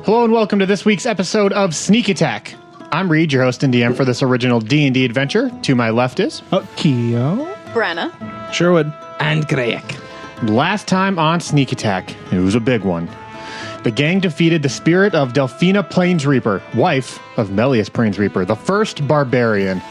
Hello and welcome to this week's episode of Sneak Attack. I'm Reed, your host and DM for this original D&D adventure. To my left is... Akio. Brenna. Sherwood. And Greaek. Last time on Sneak Attack, it was a big one. The gang defeated the spirit of Delphina Planesreaper, wife of Melius Planesreaper, the first barbarian.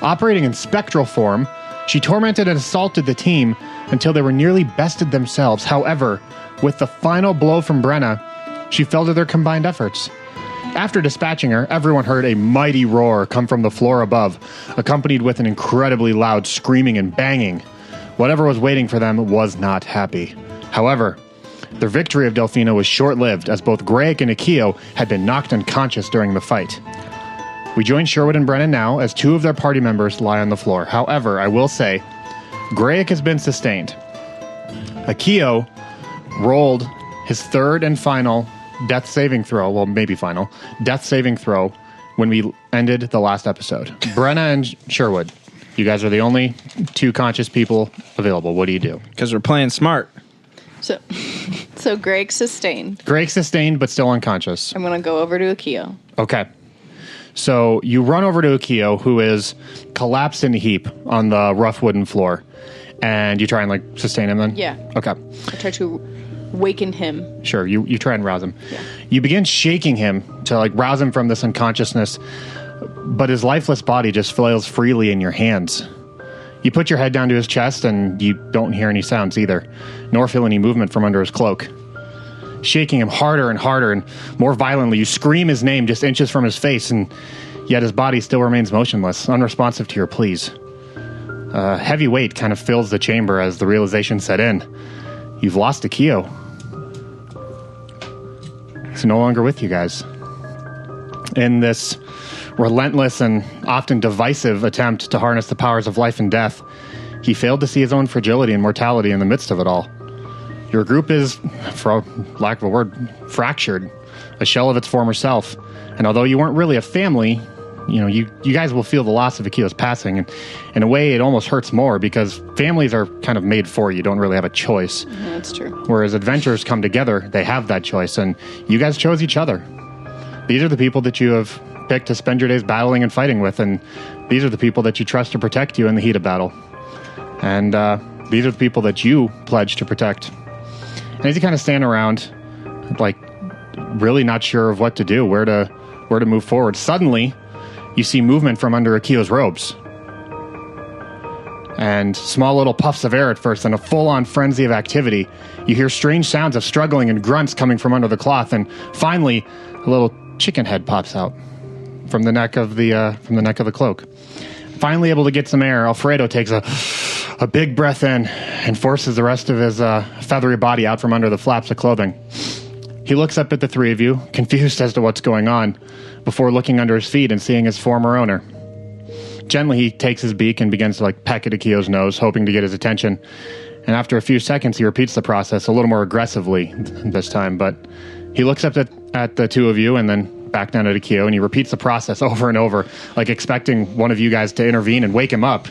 Operating in spectral form, she tormented and assaulted the team until they were nearly bested themselves. However, with the final blow from Brenna, she fell to their combined efforts. After dispatching her, everyone heard a mighty roar come from the floor above, accompanied with an incredibly loud screaming and banging. Whatever was waiting for them was not happy. However, their victory of Delphina was short-lived, as both Greaek and Akio had been knocked unconscious during the fight. We join Sherwood and Brennan now, as two of their party members lie on the floor. However, I will say, Greaek has been sustained. Akio rolled his third and final death saving throw, well, maybe final, death saving throw when we ended the last episode. Brenna and Sherwood, you guys are the only two conscious people available. What do you do? Because we're playing smart. So Greaek sustained. Greaek sustained, but still unconscious. I'm going to go over to Akio. Okay. So you run over to Akio, who is collapsed in a heap on the rough wooden floor, and you try and, sustain him then? Yeah. Okay. I try to waken him. Sure, you try and rouse him. Yeah. You begin shaking him to rouse him from this unconsciousness, but his lifeless body just flails freely in your hands. You put your head down to his chest and you don't hear any sounds either, nor feel any movement from under his cloak. Shaking him harder and harder and more violently, you scream his name just inches from his face, and yet his body still remains motionless, unresponsive to your pleas. Heavy weight kind of fills the chamber as the realization set in. You've lost Akio. He's no longer with you guys. In this relentless and often divisive attempt to harness the powers of life and death, he failed to see his own fragility and mortality in the midst of it all. Your group is, for lack of a word, fractured, a shell of its former self. And although you weren't really a family, you guys will feel the loss of Akio's passing. And in a way, it almost hurts more because families are kind of made for you. You don't really have a choice. Yeah, that's true. Whereas adventurers come together, they have that choice. And you guys chose each other. These are the people that you have picked to spend your days battling and fighting with. And these are the people that you trust to protect you in the heat of battle. And these are the people that you pledge to protect. And as you kind of stand around, really not sure of what to do, where to move forward, suddenly you see movement from under Akio's robes. And small little puffs of air at first, and a full-on frenzy of activity. You hear strange sounds of struggling and grunts coming from under the cloth, and finally, a little chicken head pops out from the neck of the cloak. Finally able to get some air, Alfredo takes a big breath in and forces the rest of his feathery body out from under the flaps of clothing. He looks up at the three of you, confused as to what's going on, before looking under his feet and seeing his former owner. Gently, he takes his beak and begins to peck at Akio's nose, hoping to get his attention. And after a few seconds, he repeats the process a little more aggressively this time. But he looks up at the two of you and then back down at Akio, and he repeats the process over and over, expecting one of you guys to intervene and wake him up.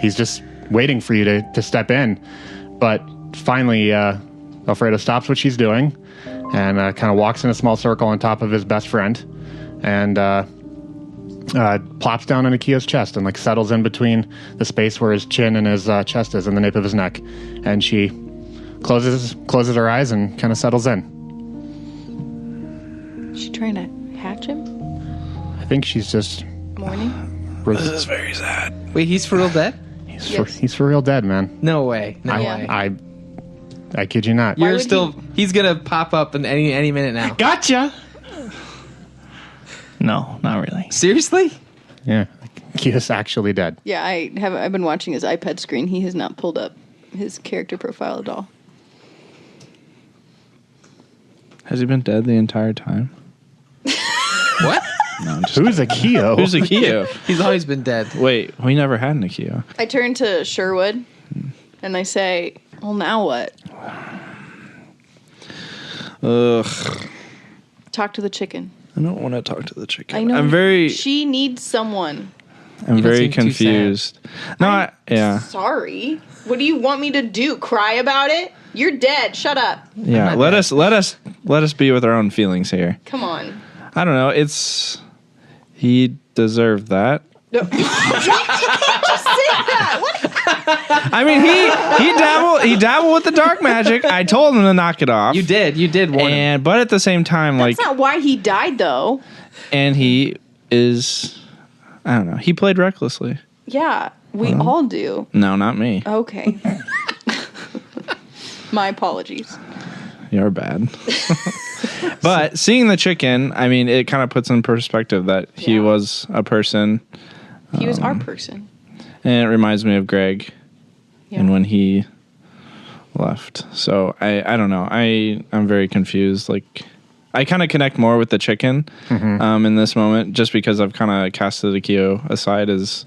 He's just waiting for you to step in. But finally, Alfredo stops what she's doing and kind of walks in a small circle on top of his best friend and plops down on Akio's chest and settles in between the space where his chin and his chest is and the nape of his neck. And she closes her eyes and kind of settles in. Is she trying to hatch him? I think she's just... Morning? This is very sad. Wait, he's for real dead? He's for real dead, man. No way. No way. I kid you not. You're still... He's going to pop up in any minute now. Gotcha! No, not really. Seriously? Yeah. Akio's actually dead. Yeah, I've been watching his iPad screen. He has not pulled up his character profile at all. Has he been dead the entire time? What? No, I'm just Who's Akio? Who's Akio? He's always been dead. Wait, we never had an Akio. I turn to Sherwood and I say, well, now what? Ugh. Talk to the chicken. I don't want to talk to the chicken. I know. I'm very... She needs someone. I'm very confused. No, Sorry. What do you want me to do? Cry about it? You're dead. Shut up. Yeah, let us be with our own feelings here. Come on. I don't know. He deserved that. No. You can't just say that. What? I mean, he dabbled with the dark magic. I told him to knock it off. You did warn him. But at the same time, That's not why he died, though. and he is, I don't know. He played recklessly. Yeah, we all do. No, not me. Okay. My apologies. You're bad. But seeing the chicken, I mean, it kind of puts in perspective that he was a person. He was our person. And it reminds me of Greg and when he left. So I don't know. I'm very confused. Like, I kind of connect more with the chicken in this moment just because I've kind of casted Akio aside as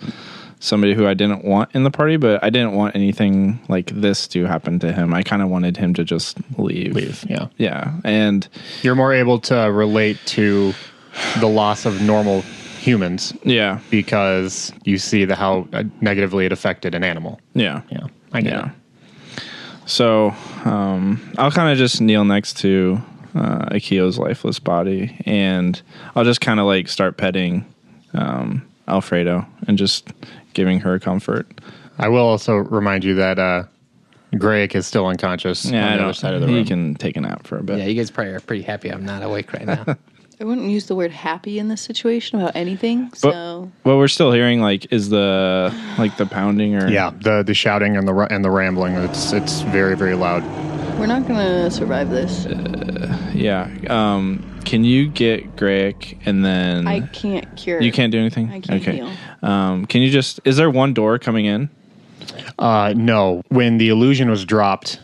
somebody who I didn't want in the party, but I didn't want anything like this to happen to him. I kind of wanted him to just leave. Yeah. Yeah. And you're more able to relate to the loss of normal humans. Yeah. Because you see how negatively it affected an animal. Yeah. Yeah. I get it. So I'll kind of just kneel next to Akio's lifeless body, and I'll just kind of like start petting Alfredo and just giving her comfort. I will also remind you that Greaek is still unconscious on the other side of the room. He can take a nap for a bit. Yeah, you guys probably are pretty happy I'm not awake right now. I wouldn't use the word happy in this situation about anything. So, what we're still hearing is the pounding or the shouting and the rambling. It's very, very loud. we're not gonna survive this. Can you get Greaek and then I can't cure. You can't do anything? I can't heal. Can you just? Is there one door coming in? No. When the illusion was dropped,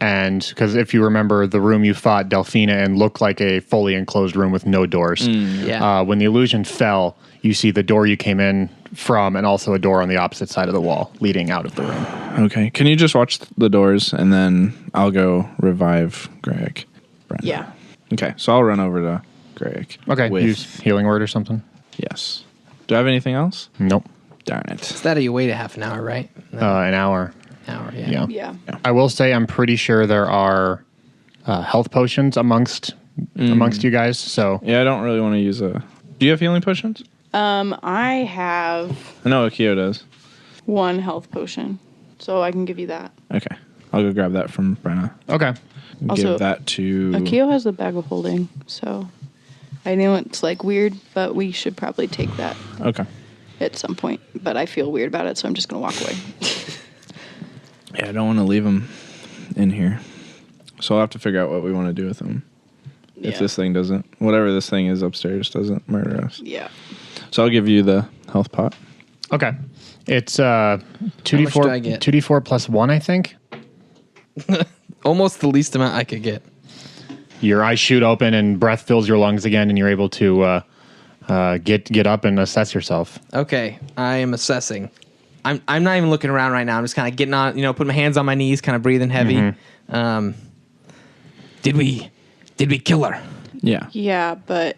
and because if you remember, the room you fought Delphina in looked like a fully enclosed room with no doors. When the illusion fell, you see the door you came in from, and also a door on the opposite side of the wall leading out of the room. Okay. Can you just watch the doors, and then I'll go revive Greaek? Yeah. Okay. So I'll run over to Greaek. Okay. Use healing word or something. Yes. Do I have anything else? Nope. Darn it. It's that you wait a half an hour, right? An hour. Hour, yeah. Yeah. I will say I'm pretty sure there are health potions amongst you guys. So Yeah, I don't really want to use a. Do you have healing potions? I have I know Akio does. 1 health potion, so I can give you that. Okay. I'll go grab that from Brenna. okay. Also, Give that to. Akio has the bag of holding, so I know it's weird, but we should probably take that Okay. at some point. But I feel weird about it, so I'm just gonna walk away. Yeah, I don't want to leave him in here. So I'll have to figure out what we want to do with him. If this thing doesn't, whatever this thing is upstairs doesn't murder us. Yeah. So I'll give you the health pot. Okay. It's do I 2d4 get? 2d4 plus 1, I think. Almost the least amount I could get. Your eyes shoot open and breath fills your lungs again, and you're able to get up and assess yourself. Okay, I am assessing. I'm not even looking around right now. I'm just kind of getting on, putting my hands on my knees, kind of breathing heavy. Did we kill her? Yeah. Yeah, but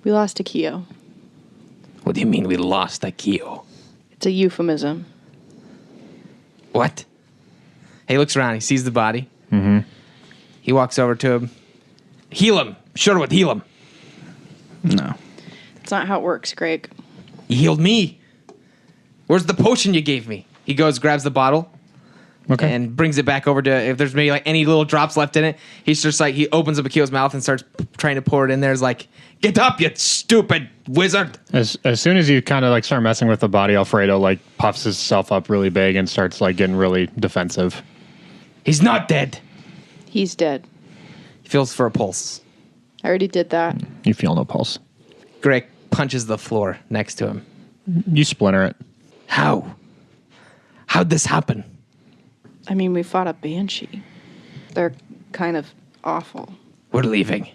we lost Akio. What do you mean we lost Akio? It's a euphemism. What? He looks around. He sees the body. Mm-hmm. He walks over to him. Heal him. Sherwood, heal him. No. It's not how it works, Greg. You healed me. Where's the potion you gave me? He goes, grabs the bottle. Okay. And brings it back over to, if there's maybe any little drops left in it, he's just he opens up Akio's mouth and starts trying to pour it in there. He's like, get up, you stupid wizard. As soon as you kind of start messing with the body, Alfredo puffs himself up really big and starts getting really defensive. He's not dead. He's dead. He feels for a pulse. I already did that. You feel no pulse. Greg punches the floor next to him. You splinter it. How? How'd this happen? I mean, we fought a banshee. They're kind of awful. We're leaving.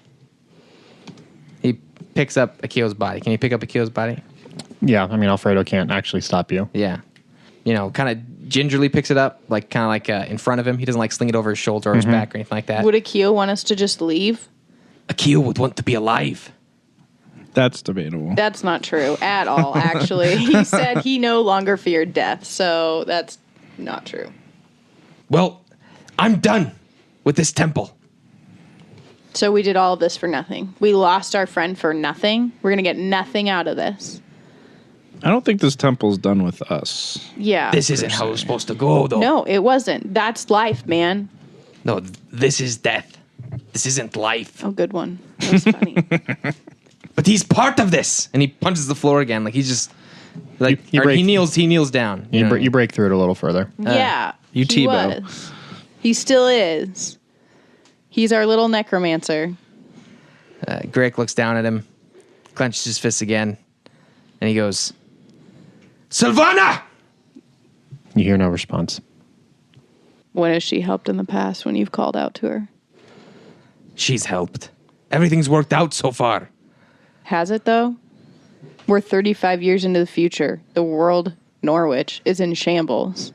He picks up Akio's body. Can you pick up Akio's body? Yeah, I mean, Alfredo can't actually stop you. Yeah. Kind of gingerly picks it up, in front of him. He doesn't sling it over his shoulder or his back or anything like that. Would Akio want us to just leave? Akio would want to be alive. That's debatable. That's not true at all, actually. He said he no longer feared death, so that's not true. Well, I'm done with this temple. So we did all of this for nothing. We lost our friend for nothing. We're going to get nothing out of this. I don't think this temple's done with us. Yeah. This isn't how it's supposed to go, though. No, it wasn't. That's life, man. No, this is death. This isn't life. Oh, good one. That was funny. But he's part of this. And he punches the floor again. Like, he's just... Like, he kneels down. You break through it a little further. Yeah. You he Tebow. was. He still is. He's our little necromancer. Greaek looks down at him, clenches his fists again, and he goes, Silvana! You hear no response. When has she helped in the past when you've called out to her? She's helped. Everything's worked out so far. Has it, though? We're 35 years into the future. The world, Norwich, is in shambles.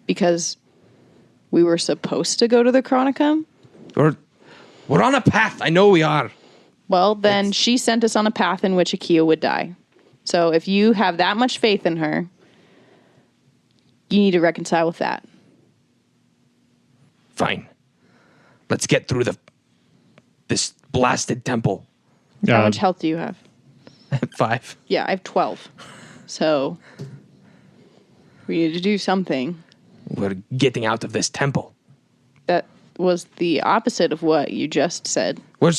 Because we were supposed to go to the Chronicum? We're on a path. I know we are. Well, then she sent us on a path in which Akio would die. So if you have that much faith in her, you need to reconcile with that. Fine. Let's get through this blasted temple. How much health do you have? 5. Yeah, I have 12. So we need to do something. We're getting out of this temple. That was the opposite of what you just said. Do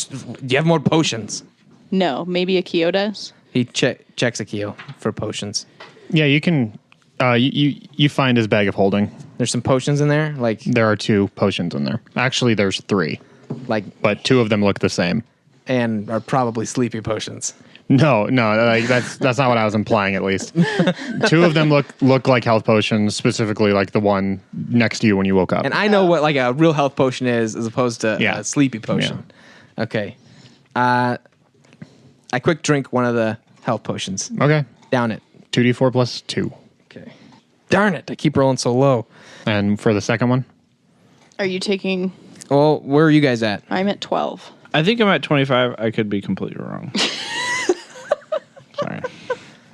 you have more potions? No, maybe Akio does. He checks Akio for potions. Yeah, you can. You find his bag of holding. There's some potions in there, There are 2 potions in there. Actually, there's 3, but 2 of them look the same. and are probably sleepy potions. No, that's not what I was implying. At least 2 of them look like health potions, specifically like the one next to you when you woke up. And I know what like a real health potion is, as opposed to a sleepy potion. Yeah. Okay, I quick drink one of the health potions. Okay, Down it. 2d4 plus 2. Okay. Darn it! I keep rolling so low. And for the second one, Are you taking... Well, where are you guys at? I'm at 12. I think I'm at 25. I could be completely wrong. Sorry.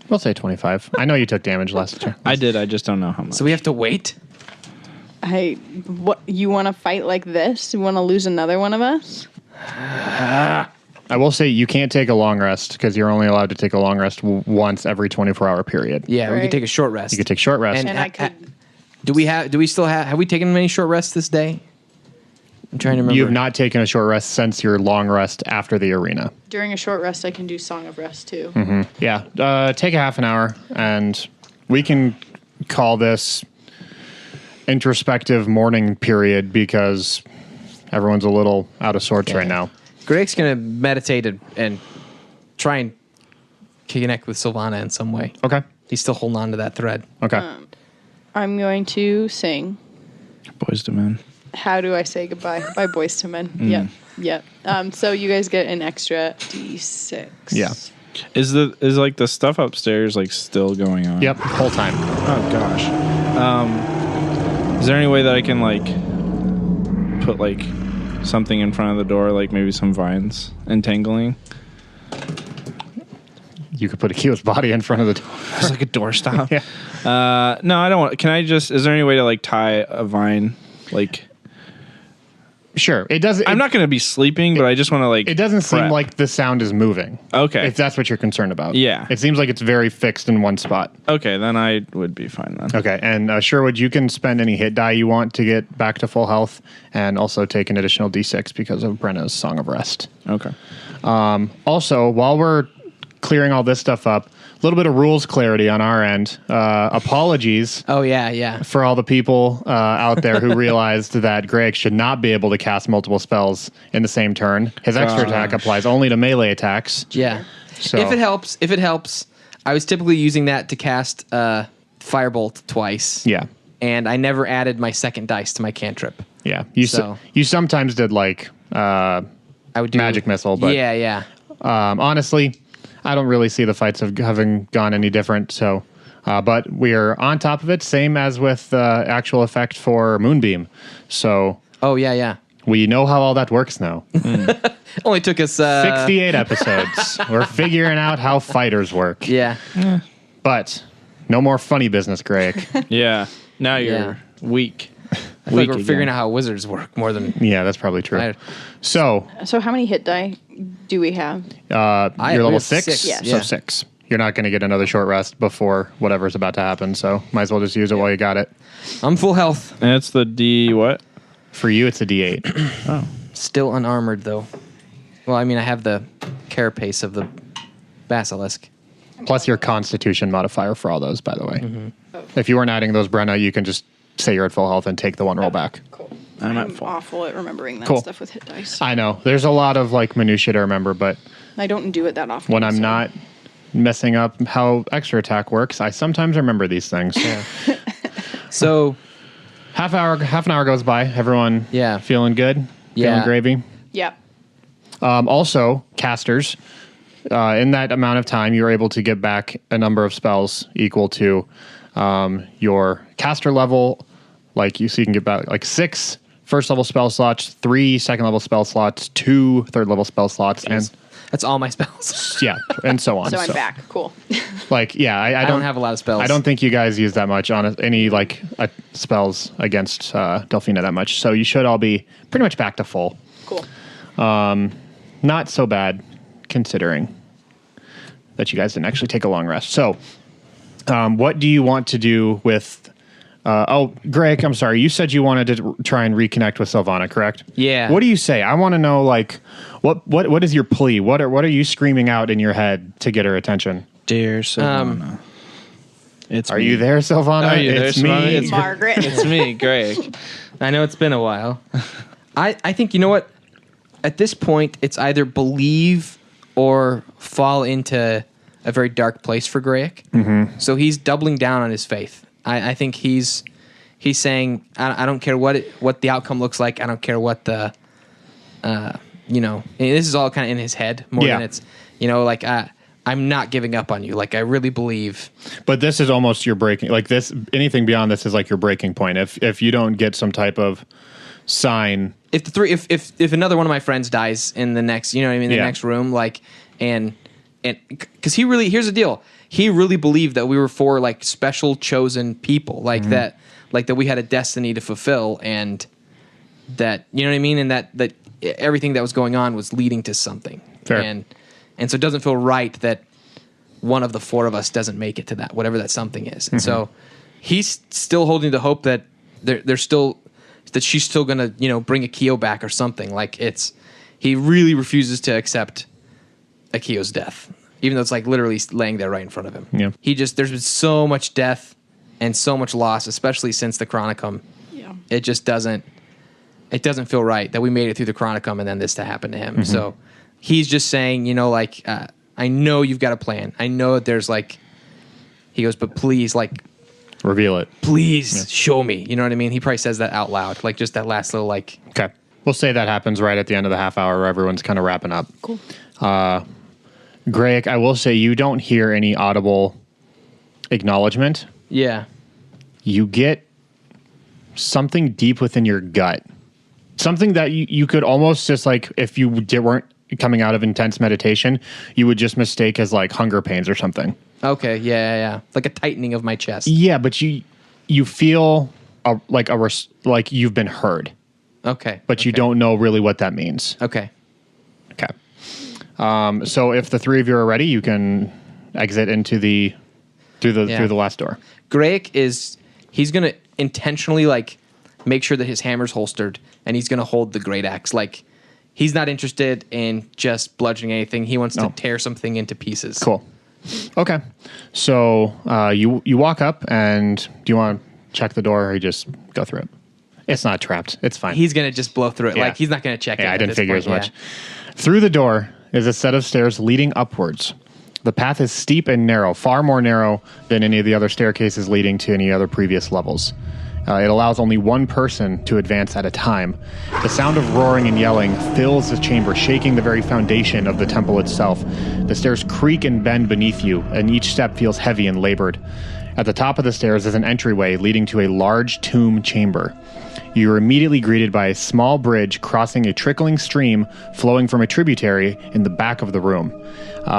we'll say 25. I know you took damage last turn. I did. I just don't know how much. So we have to wait? What, you want to fight like this? You want to lose another one of us? I will say you can't take a long rest because you're only allowed to take a long rest once every 24-hour period. Yeah, we Right. could take a short rest. You could take short rest. And I could... Do we still have we taken many short rests this day? I'm trying to remember. You have not taken a short rest since your long rest after the arena. During a short rest, I can do Song of Rest, too. Mm-hmm. Yeah, take a half an hour, and we can call this introspective mourning period because everyone's a little out of sorts right now. Greaek's going to meditate and try and connect with Silvana in some way. Okay. He's still holding on to that thread. Okay. I'm going to sing. Boys to Men. How do I say goodbye? By Boys to Men. Yep. So you guys get an extra D6. Yeah. Is like the stuff upstairs like still going on? Yep. Whole time. Oh gosh. Is there any way that I can like put like something in front of the door, like maybe some vines entangling? You could put Akio's body in front of the door. It's like a doorstop. Yeah. No, I don't want. Can I just? Is there any way to like tie a vine? Like, Sure. It does. I'm not going to be sleeping, but I just want to like. It doesn't seem prep. like the sound is moving. Okay. If that's what you're concerned about. Yeah. It seems like it's very fixed in one spot. Okay, then I would be fine then. Okay. And Sherwood, you can spend any hit die you want to get back to full health, and also take an additional D6 because of Brenna's Song of Rest. Okay. Also, while we're clearing all this stuff up, a little bit of rules clarity on our end. Apologies Oh, yeah. for all the people out there who realized that Greaek should not be able to cast multiple spells in the same turn. His extra attack applies only to melee attacks. Yeah. So- If it helps, I was typically using that to cast Firebolt twice. Yeah. And I never added my second dice to my cantrip. Yeah. So- You sometimes did like I would do magic missile, but yeah. honestly, I don't really see the fights having gone any different. So, but we are on top of it, same as with actual effect for Moonbeam. So Oh, yeah. we know how all that works now. Only took us 68 episodes. We're figuring out how fighters work. Yeah. But no more funny business, Greaek. Yeah. Now you're Yeah. weak. I feel like we're figuring out how wizards work more than... Yeah, that's probably true. So how many hit die do we have? you're level 6? Yes. So Yeah. 6. You're not going to get another short rest before whatever's about to happen, so might as well just use it while you got it. I'm full health. And it's the D what? For you, it's a D8. Oh. Still unarmored, though. Well, I mean, I have the carapace of the basilisk. Plus your constitution modifier for all those, by the way. If you weren't adding those, Brenna, you can just say you're at full health and take the one roll back. Cool. I'm at I'm full. awful at remembering that Cool. stuff with hit dice. I know. There's a lot of like minutia to remember, but I don't do it that often. when I'm so- not messing up how extra attack works, I sometimes remember these things. So, Half an hour goes by. Everyone Yeah. feeling good? Yeah. Feeling gravy? Yeah. Also, casters, in that amount of time, you're able to get back a number of spells equal to your caster level. So you can get back like 6 first level spell slots, 3 second level spell slots, 2 third level spell slots, and that's all my spells. yeah, and so on. So I'm back. Cool. I don't have a lot of spells. I don't think you guys use that much on any spells against Delphina that much. So you should all be pretty much back to full. Cool. Not so bad considering that you guys didn't actually take a long rest. So, what do you want to do with? Greaek, I'm sorry. You said you wanted to try and reconnect with Sylvana, correct? Yeah. What do you say? I want to know, what is your plea? What are you screaming out in your head to get her attention? Dear Sylvana. It's Are me. you there, Sylvana? Are you there, It's Sylvana? me. It's Margaret. It's me, Greaek. I know it's been a while. I think, you know what? At this point, it's either believe or fall into a very dark place for Greaek. Mm-hmm. So he's doubling down on his faith. I think he's saying, I don't care what the outcome looks like. I don't care what the, and this is all kind of in his head more than it's, I'm not giving up on you. Like, I really believe. But this is almost your breaking, anything beyond this is like your breaking point. If you don't get some type of sign. If another one of my friends dies in the next, the next room, and because here's the deal. He really believed that we were for special chosen people, that we had a destiny to fulfill, and that, you know what I mean? And that everything that was going on was leading to something. Fair. And so it doesn't feel right that one of the 4 of us doesn't make it to that, whatever that something is. And so he's still holding the hope that there's still, that she's still going to, bring Akio back or something. He really refuses to accept Akio's death, even though it's literally laying there right in front of him. Yeah. There's been so much death and so much loss, especially since the Chronicum. Yeah. It just doesn't feel right that we made it through the Chronicum and then this to happen to him. So he's just saying, I know you've got a plan. I know that there's he goes, but please, Reveal it. please show me. You know what I mean? He probably says that out loud, just that last little Okay. We'll say that happens right at the end of the half hour where everyone's kind of wrapping up. Cool. Greaek, I will say you don't hear any audible acknowledgement. yeah. You get something deep within your gut. Something that you could almost just if you weren't coming out of intense meditation, you would just mistake as hunger pains or something. Okay. Yeah. Like a tightening of my chest. Yeah, but you feel like you've been heard, Okay. but you don't know really what that means. Okay. Okay. So if the 3 of you are ready, you can exit into through the last door. Greaek he's going to intentionally make sure that his hammer's holstered, and he's going to hold the great axe. He's not interested in just bludgeoning anything. He wants to tear something into pieces. Cool. Okay. So you walk up, and do you want to check the door, or you just go through it? It's not trapped. It's fine. He's going to just blow through it. Yeah. He's not going to check it. Yeah, I at didn't this figure point. as much. Through the door is a set of stairs leading upwards. The path is steep and narrow, far more narrow than any of the other staircases leading to any other previous levels. It allows only one person to advance at a time. The sound of roaring and yelling fills the chamber, shaking the very foundation of the temple itself. The stairs creak and bend beneath you, and each step feels heavy and labored. At the top of the stairs is an entryway leading to a large tomb chamber. You are immediately greeted by a small bridge crossing a trickling stream flowing from a tributary in the back of the room.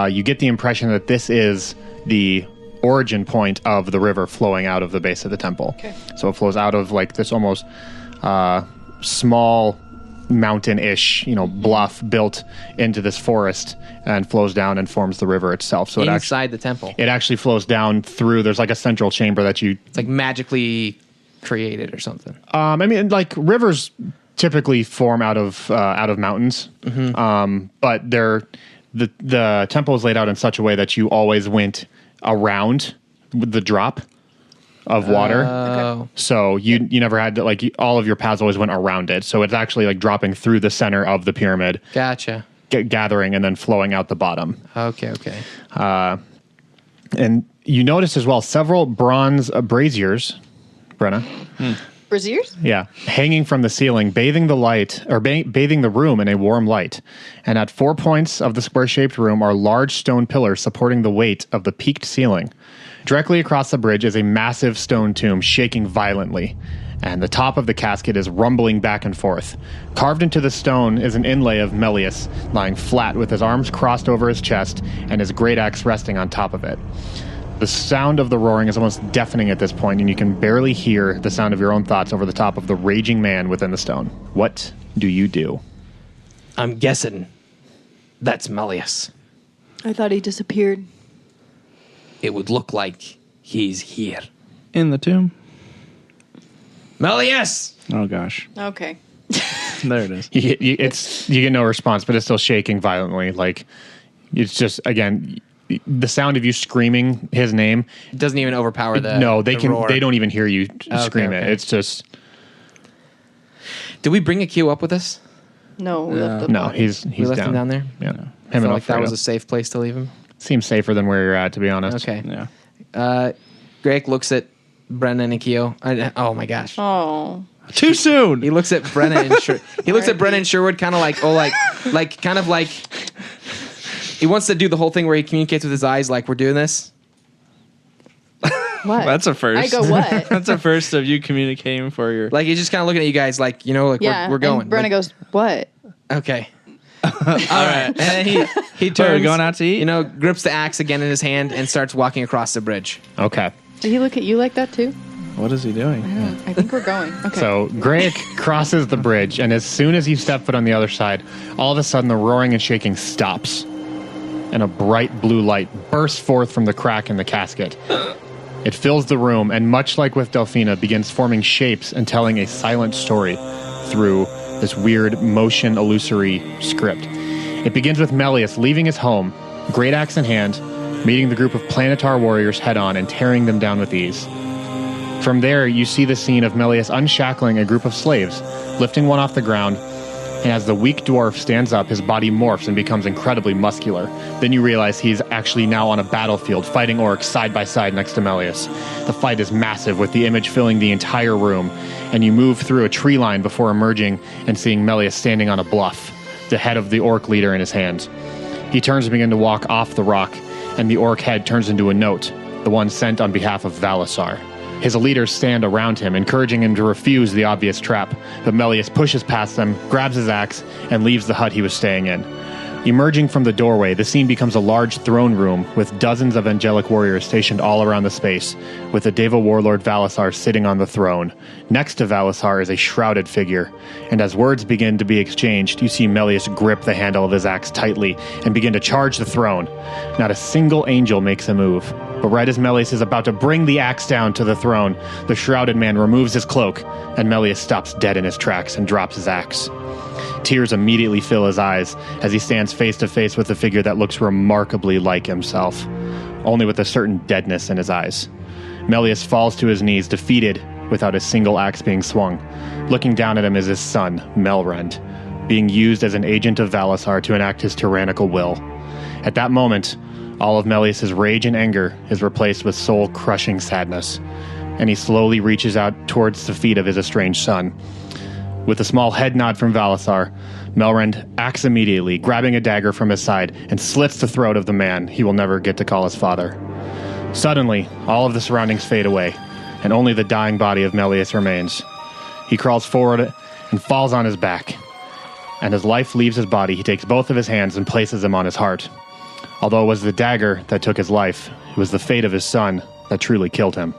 You get the impression that this is the origin point of the river flowing out of the base of the temple. Okay. So it flows out of this almost small mountain-ish, bluff built into this forest and flows down and forms the river itself. So inside the temple. It actually flows down through. There's like a central chamber that It's like magically created or something. like rivers typically form out of mountains, but the temple is laid out in such a way that you always went around the drop of water. Oh. So you never had to, all of your paths always went around it. So it's actually like dropping through the center of the pyramid. Gotcha. Gathering and then flowing out the bottom. Okay. And you notice as well several bronze braziers, Brenna. Braziers? Yeah, hanging from the ceiling, bathing the light or bathing the room in a warm light. And at 4 points of the square-shaped room are large stone pillars supporting the weight of the peaked ceiling. Directly across the bridge is a massive stone tomb shaking violently, and the top of the casket is rumbling back and forth. Carved into the stone is an inlay of Melius, lying flat with his arms crossed over his chest and his great axe resting on top of it. The sound of the roaring is almost deafening at this point, and you can barely hear the sound of your own thoughts over the top of the raging man within the stone. What do you do? I'm guessing that's Melius. I thought he disappeared. It would look like he's here. In the tomb. Melius! Oh, gosh. Okay. There it is. You get no response, but it's still shaking violently. It's just, again, the sound of you screaming his name It doesn't even overpower the no, they the roar. they don't even hear you scream it. Okay. It's just Did we bring Akio up with us? No, we left the no, body. he's We left down. him down there? Yeah. I Him felt and like that was Alfredo. a safe place to leave him. Seems safer than where you're at, to be honest. Okay. Yeah. Greaek looks at Brenna and Akio. Oh my gosh. Oh. Too soon. He looks at Brenna and he looks at Brenna and Sherwood kind of like he wants to do the whole thing where he communicates with his eyes like we're doing this. What? That's a first. I go, what? That's a first of you communicating for your... Like he's just kind of looking at you guys like, Yeah, we're going. and Brenna goes, what? Okay. All right. And then he turns, going out to eat? grips the axe again in his hand and starts walking across the bridge. Okay. Did he look at you like that too? What is he doing? I think we're going. Okay. So Greaek crosses the bridge, and as soon as you step foot on the other side, all of a sudden the roaring and shaking stops, and a bright blue light bursts forth from the crack in the casket. It fills the room, and much like with Delphina, begins forming shapes and telling a silent story through this weird motion illusory script. It begins with Melius leaving his home, great axe in hand, meeting the group of planetar warriors head-on and tearing them down with ease. From there, you see the scene of Melius unshackling a group of slaves, lifting one off the ground, and as the weak dwarf stands up, his body morphs and becomes incredibly muscular. Then you realize he's actually now on a battlefield, fighting orcs side by side next to Melius. The fight is massive, with the image filling the entire room, and you move through a tree line before emerging and seeing Melius standing on a bluff, the head of the orc leader in his hands. He turns and begins to walk off the rock, and the orc head turns into a note, the one sent on behalf of Valasar. His leaders stand around him, encouraging him to refuse the obvious trap, but Melius pushes past them, grabs his axe, and leaves the hut he was staying in. Emerging from the doorway, the scene becomes a large throne room with dozens of angelic warriors stationed all around the space, with the Deva warlord Valasar sitting on the throne. Next to Valasar is a shrouded figure, and as words begin to be exchanged, you see Melius grip the handle of his axe tightly and begin to charge the throne. Not a single angel makes a move, but right as Melius is about to bring the axe down to the throne, the shrouded man removes his cloak, and Melius stops dead in his tracks and drops his axe. Tears immediately fill his eyes as he stands face to face with a figure that looks remarkably like himself, only with a certain deadness in his eyes. Melius falls to his knees, defeated without a single axe being swung. Looking down at him is his son, Melrend, being used as an agent of Valasar to enact his tyrannical will. At that moment, all of Melius's rage and anger is replaced with soul-crushing sadness, and he slowly reaches out towards the feet of his estranged son. With a small head nod from Valasar, Melrend acts immediately, grabbing a dagger from his side, and slits the throat of the man he will never get to call his father. Suddenly, all of the surroundings fade away, and only the dying body of Melius remains. He crawls forward and falls on his back, and as life leaves his body, he takes both of his hands and places them on his heart. Although it was the dagger that took his life, it was the fate of his son that truly killed him.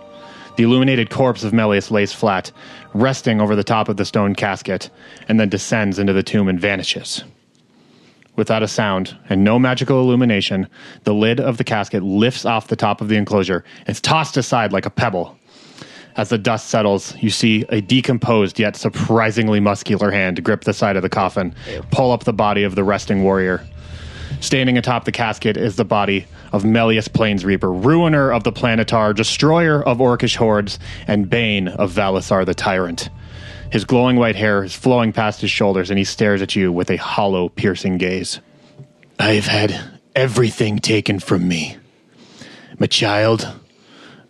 The illuminated corpse of Melius lays flat, resting over the top of the stone casket, and then descends into the tomb and vanishes. Without a sound and no magical illumination, the lid of the casket lifts off the top of the enclosure and is tossed aside like a pebble. As the dust settles, you see a decomposed yet surprisingly muscular hand grip the side of the coffin, pull up the body of the resting warrior. Standing atop the casket is the body of Melius Planesreaper, ruiner of the Planetar, destroyer of Orcish hordes, and bane of Valisar the Tyrant. His glowing white hair is flowing past his shoulders, and he stares at you with a hollow, piercing gaze. I've had everything taken from me. My child,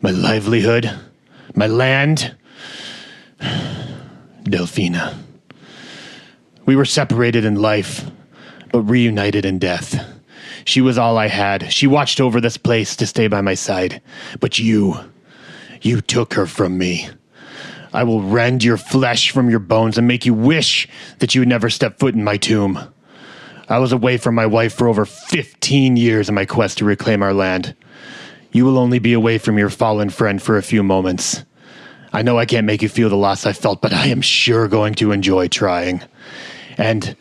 my livelihood, my land, Delphina. We were separated in life, but reunited in death. She was all I had. She watched over this place to stay by my side. But you took her from me. I will rend your flesh from your bones and make you wish that you had never stepped foot in my tomb. I was away from my wife for over 15 years in my quest to reclaim our land. You will only be away from your fallen friend for a few moments. I know I can't make you feel the loss I felt, but I am sure going to enjoy trying. And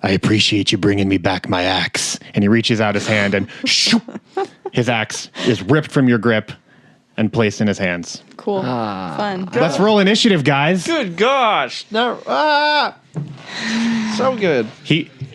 I appreciate you bringing me back my axe. And he reaches out his hand and shoop, his axe is ripped from your grip and placed in his hands. Cool. Fun. Let's roll initiative, guys. Good gosh. No. So good.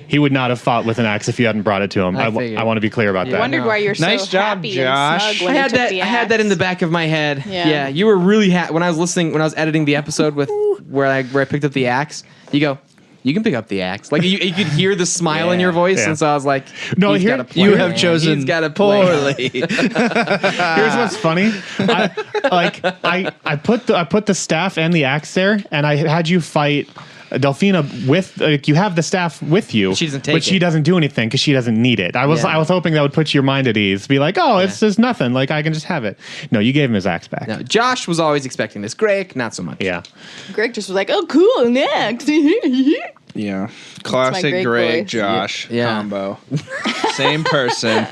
He would not have fought with an axe if you hadn't brought it to him. I want to be clear about I that. wonred why you're Nice so job, happy Josh. and snug when I you took the I had that in the back of my head. Yeah. You were really when I was editing the episode with where I picked up the axe. You go, you can pick up the axe. Like you could hear the smile in your voice, Yeah. and so I was like, No, he's here- gotta play, You man. have chosen He's gotta play. poorly. Here's what's funny. I put the staff and the axe there, and I had you fight Delphina with you have the staff with you, She doesn't take but she it. doesn't do anything because she doesn't need it. I was hoping that would put your mind at ease. Be like, oh, it's just nothing. Like I can just have it. No, you gave him his axe back. No, Josh was always expecting this. Greaek, not so much. Yeah. Greg just was like, oh, cool, next. Yeah. Classic Greek Greg voice. Josh Yeah. combo. Same person.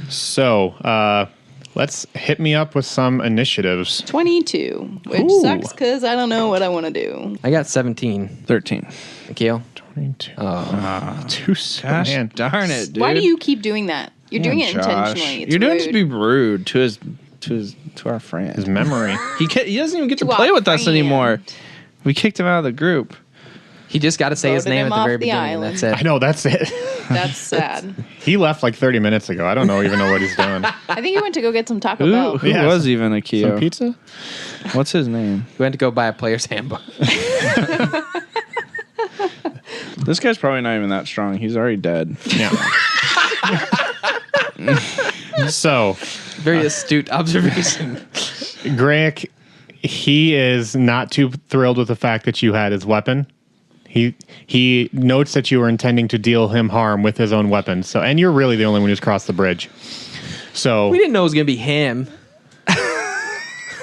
So let's hit me up with some initiatives. 22, which Ooh. sucks because I don't know what I want to do. I got 17. 13. Akio? 22. Oh. Too Gosh man. darn it, dude. Why do you keep doing that? You're doing it Josh. intentionally. It's You're doing it rude. to be rude to our friend. His memory. He doesn't even get to To play our with us friend. anymore. We kicked him out of the group. He just got to say his Voted name him at the off very the beginning. island. That's it. I know, that's it. That's sad. He left like 30 minutes ago. I don't even know what he's doing. I think he went to go get some Taco Who Bell. Yeah, was even Akio? Some pizza? What's his name? We went to go buy a player's handbook. This guy's probably not even that strong. He's already dead. Yeah. So, Very astute observation. Greaek, he is not too thrilled with the fact that you had his weapon. He notes that you were intending to deal him harm with his own weapon. So, and you're really the only one who's crossed the bridge. So We didn't know it was going to be him.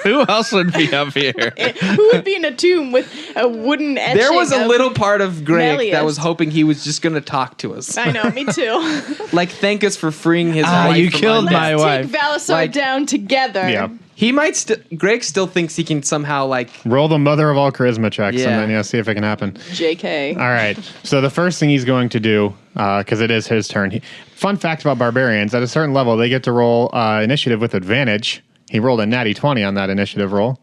Who else would be up here? Who would be in a tomb with a wooden etching? There was a of- little part of Greaek Melius. that was hoping he was just going to talk to us. I know, me too. Like, thank us for freeing his Ah, wife. you from killed undeath. my Let's wife. take Valisar Like- down together. yeah, He might Greaek still thinks he can somehow, like, roll the mother of all charisma checks Yeah. and then see if it can happen. JK. All right. So the first thing he's going to do, because it is his turn. Fun fact about barbarians: at a certain level, they get to roll initiative with advantage. He rolled a natty 20 on that initiative roll.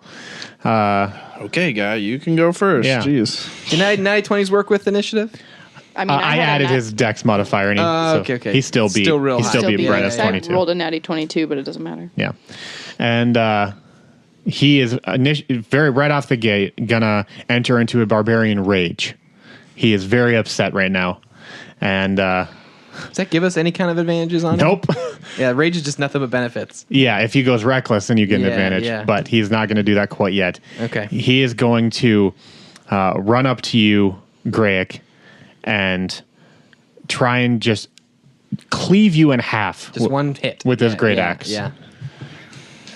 Okay, guy, you can go first. Yeah. Jeez. did natty 20s work with initiative? I mean, I had a added nat- his dex modifier, and okay. he still beat. Still real he high. still beat beat Brett it. as I 22. rolled a natty 22, but it doesn't matter. Yeah, and he is very right off the gate gonna enter into a barbarian rage. He is very upset right now, and Does that give us any kind of advantages on nope. it? Yeah, rage is just nothing but benefits. Yeah, if he goes reckless, then you get an Yeah, advantage. yeah. But he's not going to do that quite yet. Okay. He is going to run up to you, Greaek, and try and just cleave you in half. Just one hit. with his great yeah, axe. Yeah.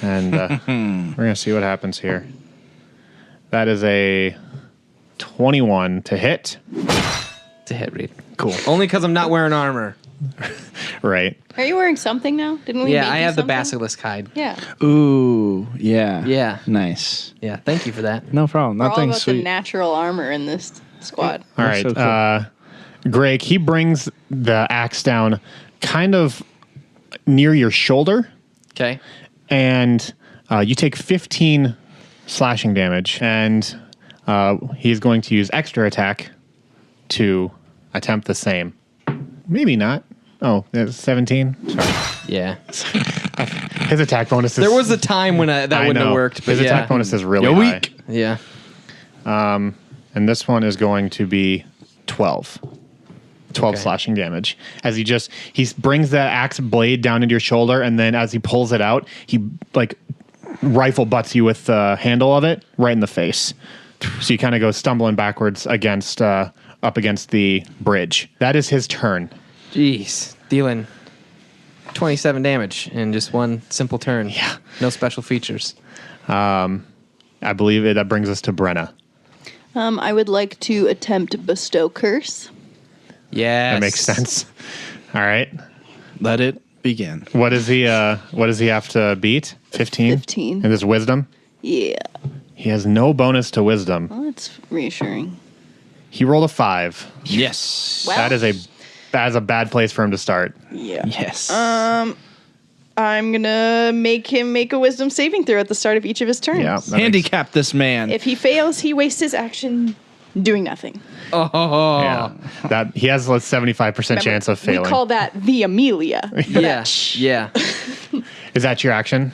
And we're going to see what happens here. That is a 21 to hit. It's a hit, Reed. Cool. Only because I'm not wearing armor. Right. Are you wearing something now? Didn't we? Yeah, make I you have the something? basilisk hide. Yeah. Ooh, yeah. Yeah. Nice. Yeah, thank you for that. No problem. We're all Nothing about the sweet. natural armor in this squad. All That's right. so cool. Greaek, he brings the axe down kind of near your shoulder, Okay. and you take 15 slashing damage, and he's going to use extra attack to attempt the same. Maybe not. Oh, it's 17? Sorry. Yeah. His attack bonus is... There was a time when that wouldn't have worked. But His yeah. attack bonus is really You're high. weak. Yeah. And this one is going to be 12. 12 Okay. slashing damage. As he brings the axe blade down into your shoulder, and then as he pulls it out, he like rifle butts you with the handle of it right in the face. So you kind of go stumbling backwards against up against the bridge. That is his turn. Jeez. Dealing 27 damage in just one simple turn. Yeah. No special features. I believe that brings us to Brenna. I would like to attempt bestow curse. Yes. That makes sense. All right. Let it begin. What does he have to beat? 15? 15. And his wisdom? Yeah. He has no bonus to wisdom. Well, that's reassuring. He rolled a 5. Yes. Wow. That is a bad place for him to start. Yeah. Yes. I'm gonna make him make a wisdom saving throw at the start of each of his turns. Yeah. that makes- Handicap this man. If he fails, he wastes his action doing nothing. Oh. Yeah. That he has a 75% chance of failing. We call that the Amelia. Yeah. Yeah. Is that your action?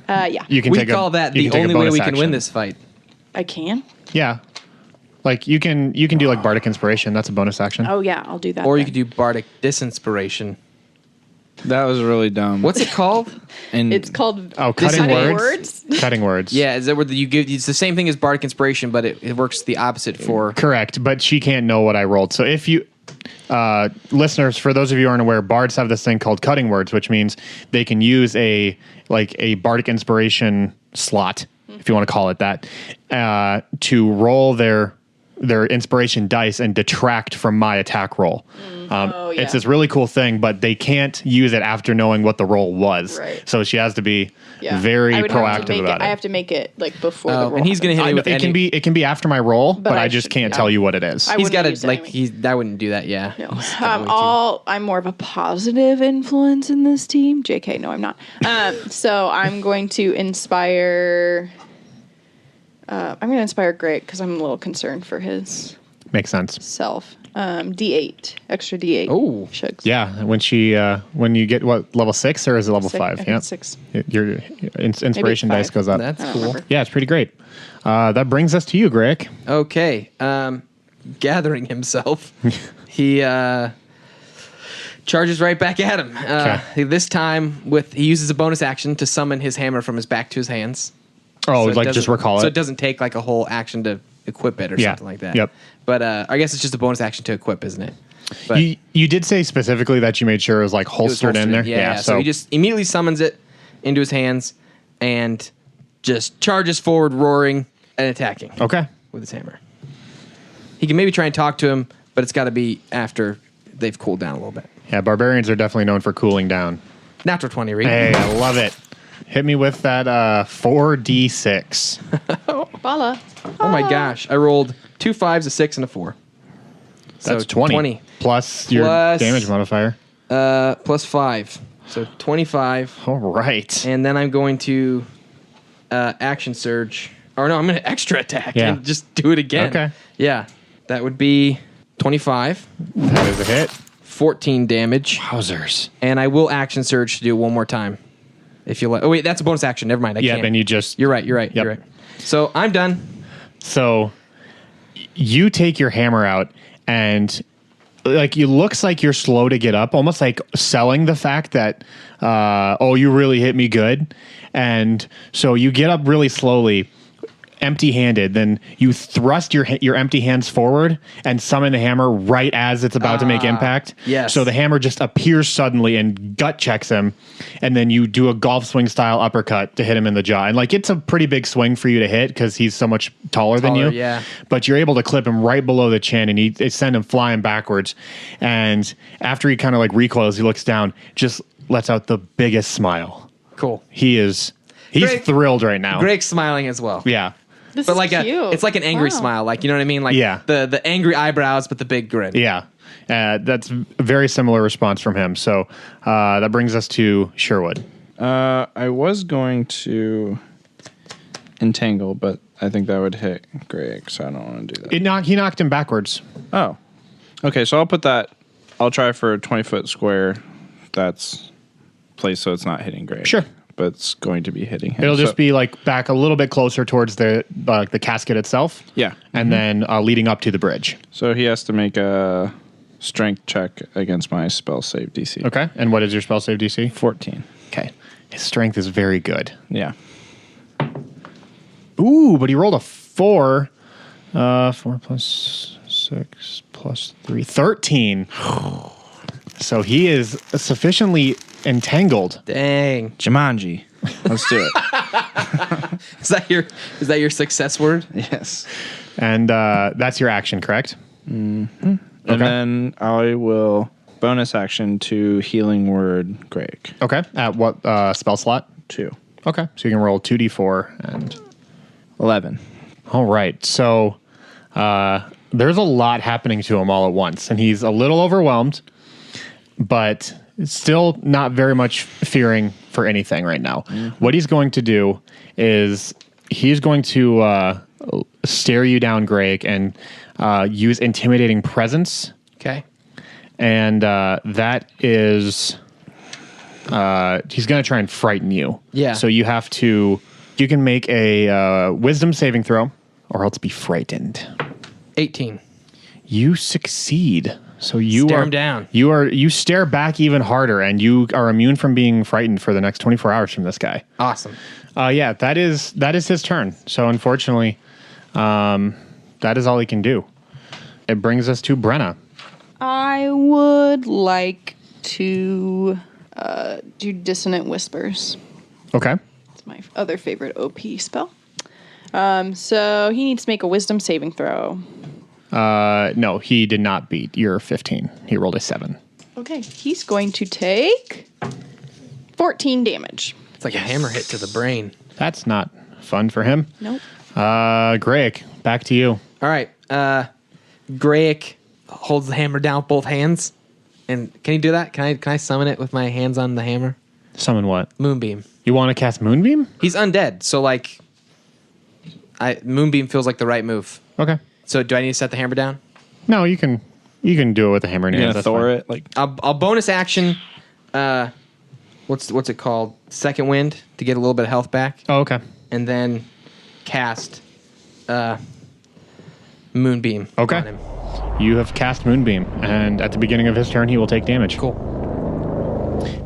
Yeah. You can We take call that you the can take a only way bonus we can win action. this fight. I can. Yeah. Like you can do like bardic inspiration. That's a bonus action. Oh yeah, I'll do that. Or you then. could do bardic disinspiration. That was really dumb. What's it called? And It's called Oh, cutting Cutting words. Cutting words. Yeah, is that where you give? It's the same thing as bardic inspiration, but it works the opposite for. Correct, but she can't know what I rolled. So if you listeners, for those of you who aren't aware, bards have this thing called cutting words, which means they can use a bardic inspiration slot, if you want to call it that, to roll their inspiration dice and detract from my attack roll. yeah. It's this really cool thing, but they can't use it after knowing what the roll was. Right. So she has to be Yeah. very I would have to proactive make about I it. have to make it like before the Oh, roll. and he's going to hit I me know, with it can be after my roll, but I just should- can't yeah. tell you what it is. I He's wouldn't got to use it like anyway. I wouldn't do that. Yeah. No. He's got way too- I'm more of a positive influence in this team. JK, no, I'm not. So I'm going to inspire. I'm going to inspire Greaek because I'm a little concerned for his Makes sense. self. D8, extra D8. Oh. Shugs. Yeah, when you get what, level 6 or is it level Six, 5? I think Yeah, it's 6. Your inspiration Maybe dice five. goes up. That's I don't cool. remember. Yeah, it's pretty great. That brings us to you, Greaek. Okay. Gathering himself, he charges right back at him. This time he uses a bonus action to summon his hammer from his back to his hands. Oh, So it like just doesn't- recall So it. it doesn't take like a whole action to equip it or Yeah. something like that. Yep. But I guess it's just a bonus action to equip, isn't it? But You did say specifically that you made sure it was like it was holstered in there. Yeah. So he just immediately summons it into his hands and just charges forward, roaring and attacking Okay. with his hammer. He can maybe try and talk to him, but it's got to be after they've cooled down a little bit. Yeah, barbarians are definitely known for cooling down. Natural 20, Reed. Hey, I love it. Hit me with that 4d6. Bala. Oh my gosh. I rolled 2 5s, a 6, and a 4. That's So 20. Plus your Plus- damage modifier. Plus 5. So 25. All right. And then I'm going to action surge. Or no, I'm going to extra attack Yeah. and just do it again. Okay. Yeah. That would be 25, That is a hit. 14 damage. Wowzers. And I will action surge to do it one more time. If you like. Oh, wait, that's a bonus action. Never mind. I Yeah, can't. then you just... You're right. Yep. You're right. So I'm done. So you take your hammer out and like it looks like you're slow to get up, almost like selling the fact that you really hit me good. And so you get up really slowly empty-handed, then you thrust your empty hands forward and summon the hammer right as it's about to make impact. Yes. So the hammer just appears suddenly and gut checks him, and then you do a golf swing style uppercut to hit him in the jaw. And like it's a pretty big swing for you to hit because he's so much taller than you. Yeah. But you're able to clip him right below the chin, and you send him flying backwards. And after he kind of like recoils, he looks down, just lets out the biggest smile. Cool. He's Greaek- thrilled right now. Greaek's smiling as well. Yeah. This But is like cute. it's like an angry Wow. smile, like you know what I mean, like Yeah. the angry eyebrows, but the big grin. Yeah. That's a very similar response from him. So that brings us to Sherwood. I was going to entangle, but I think that would hit Greaek, so I don't want to do that. He knocked him backwards. Oh. Okay, so I'll put that. I'll try for a 20-foot square that's placed so it's not hitting Greaek. Sure. But it's going to be hitting him. It'll just be like back a little bit closer towards the casket itself. Yeah. And then leading up to the bridge. So he has to make a strength check against my spell save DC. Okay. And what is your spell save DC? 14. Okay. His strength is very good. Yeah. Ooh, but he rolled a 4. 4 plus 6 plus 3. 13. So he is sufficiently entangled. Dang. Jumanji. Let's do it. Is that your success word? Yes. And that's your action, correct? And then I will bonus action to healing word Greaek. Okay. At what spell slot? 2. Okay. So you can roll 2d4 and 11. all right. So there's a lot happening to him all at once, and he's a little overwhelmed, but still not very much fearing for anything right now. Mm-hmm. What he's going to do is he's going to stare you down, Greaek, and use intimidating presence. Okay. And that is he's going to try and frighten you. Yeah. So you can make a wisdom saving throw or else be frightened. 18. You succeed. So you Stare are him down. You stare back even harder, and you are immune from being frightened for the next 24 hours from this guy. Awesome. Yeah, that is his turn. So unfortunately, that is all he can do. It brings us to Brenna. I would like to do Dissonant Whispers. Okay. It's my other favorite OP spell. So he needs to make a wisdom saving throw. No, he did not beat your 15. He rolled a 7. Okay, he's going to take 14 damage. It's like a hammer hit to the brain. That's not fun for him. Nope. Greaek, back to you. All right. Greaek holds the hammer down with both hands. And can you do that? Can I summon it with my hands on the hammer? Summon what? Moonbeam. You want to cast Moonbeam? He's undead, so like Moonbeam feels like the right move. Okay. So do I need to set the hammer down? No, you can do it with a hammer in your You're hand. going to That's Thor fine. it? Like, I'll bonus action what's it called? Second wind to get a little bit of health back. Oh, okay. And then cast Moonbeam Okay. on him. You have cast Moonbeam, and at the beginning of his turn, he will take damage. Cool.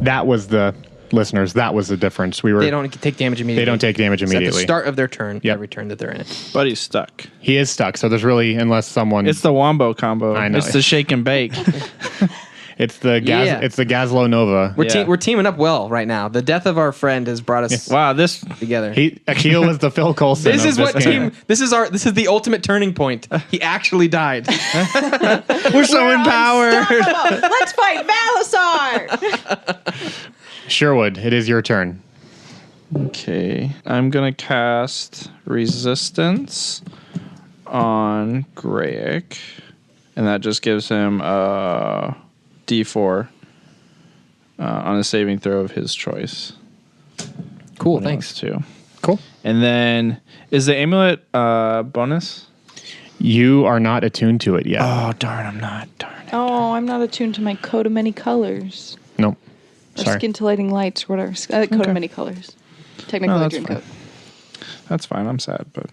That was the listeners. That was the difference. They don't take damage immediately. They don't take damage It's at immediately. the start of their turn, Yep. every turn that they're in it. but he's stuck. He is stuck, so there's really, unless someone, It's the Wombo combo. I know. It's the shake and bake. it's the Yeah. it's the Gazlo Nova. We're teaming up well right now. The death of our friend has brought us Wow, this together. Akio was the Phil Coulson. This of is what game. team. This is the ultimate turning point. He actually died. we're so empowered. Unstoppable. Let's fight Balasar! Sherwood, it is your turn. Okay, I'm gonna cast Resistance on Greaek, and that just gives him a D4 on a saving throw of his choice. Cool. Thanks. Too. Cool. And then, is the amulet bonus? You are not attuned to it yet. Oh darn, I'm not. Darn it. Oh, I'm not attuned to my coat of many colors. Nope. Or Sorry. skin to lighting lights or whatever. Coat of many colors. Technically, No, that's dream fine. coat. That's fine. I'm sad, but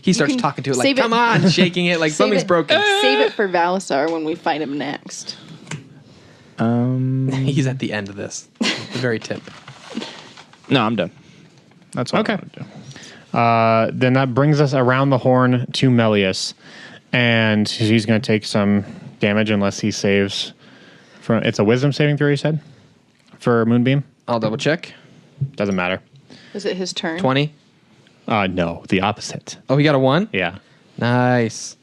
He starts can talking to it like, save it. "Come on," shaking it like Save something's it- broken. Save it for Balasar when we fight him next. He's at the end of this, the very tip. no, I'm done. That's all Okay. I'm gonna do. Then that brings us around the horn to Melius, and he's going to take some damage unless he saves. It's a wisdom saving throw, you said, for Moonbeam? I'll double check. Doesn't matter. Is it his turn? 20. No, the opposite. Oh, he got a 1? Yeah. Nice.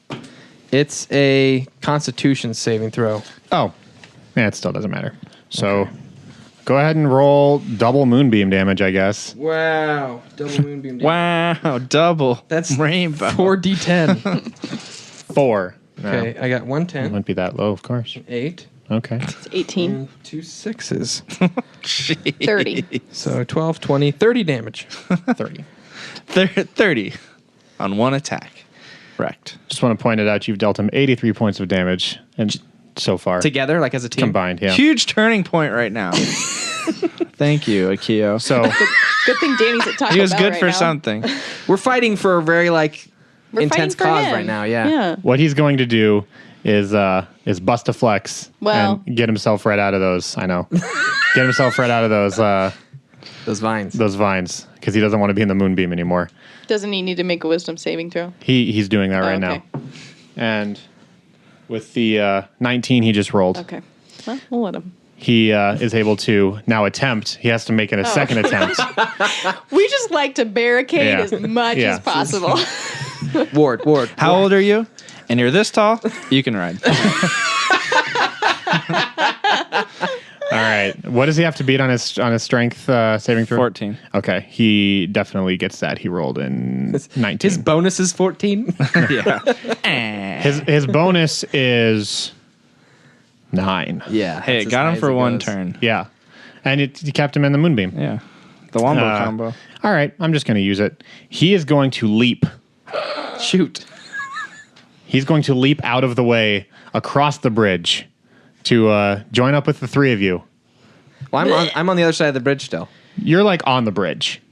It's a Constitution saving throw. Oh, yeah, it still doesn't matter. So go ahead and roll double Moonbeam damage, I guess. Wow. Double Moonbeam damage. Wow, double. That's rainbow. 4d10. 4. No, Okay, I got 110. it wouldn't be that low, of course. 8. Okay. It's 18. And 2 6s. 30. So 12, 20, 30 damage. 30. 30 on one attack. Wrecked. Just want to point it out, you've dealt him 83 points of damage and so far. Together, like as a team? Combined, yeah. Huge turning point right now. Thank you, Akio. So Good thing Danny's at Taco he was Bell good right for now. something. We're fighting for a very, We're intense fighting for cause him. right now, yeah. Yeah. what he's going to do is bust a flex Well- and get himself right out of those. I know. Get himself right out of Those vines. those vines because he doesn't want to be in the Moonbeam anymore. Doesn't he need to make a wisdom saving throw? He's doing that right okay. now. And with the 19 he just rolled, Okay. Well, we'll let him. he is able to now attempt. He has to make a second attempt. We just like to barricade Yeah. as much Yeah. as possible. Ward. How old are you? And you're this tall? You can ride. All right. What does he have to beat on his strength saving throw? 14. Okay. He definitely gets that. He rolled in 19. His bonus is 14. Yeah. His bonus is 9. Yeah. Hey, that's as got high him as for it one goes. turn. Yeah. And it kept him in the Moonbeam. Yeah. The wombo Uh, combo. All right. I'm just going to use it. He is going to leap. Shoot. He's going to leap out of the way across the bridge to join up with the three of you. Well, I'm on the other side of the bridge still. You're like on the bridge.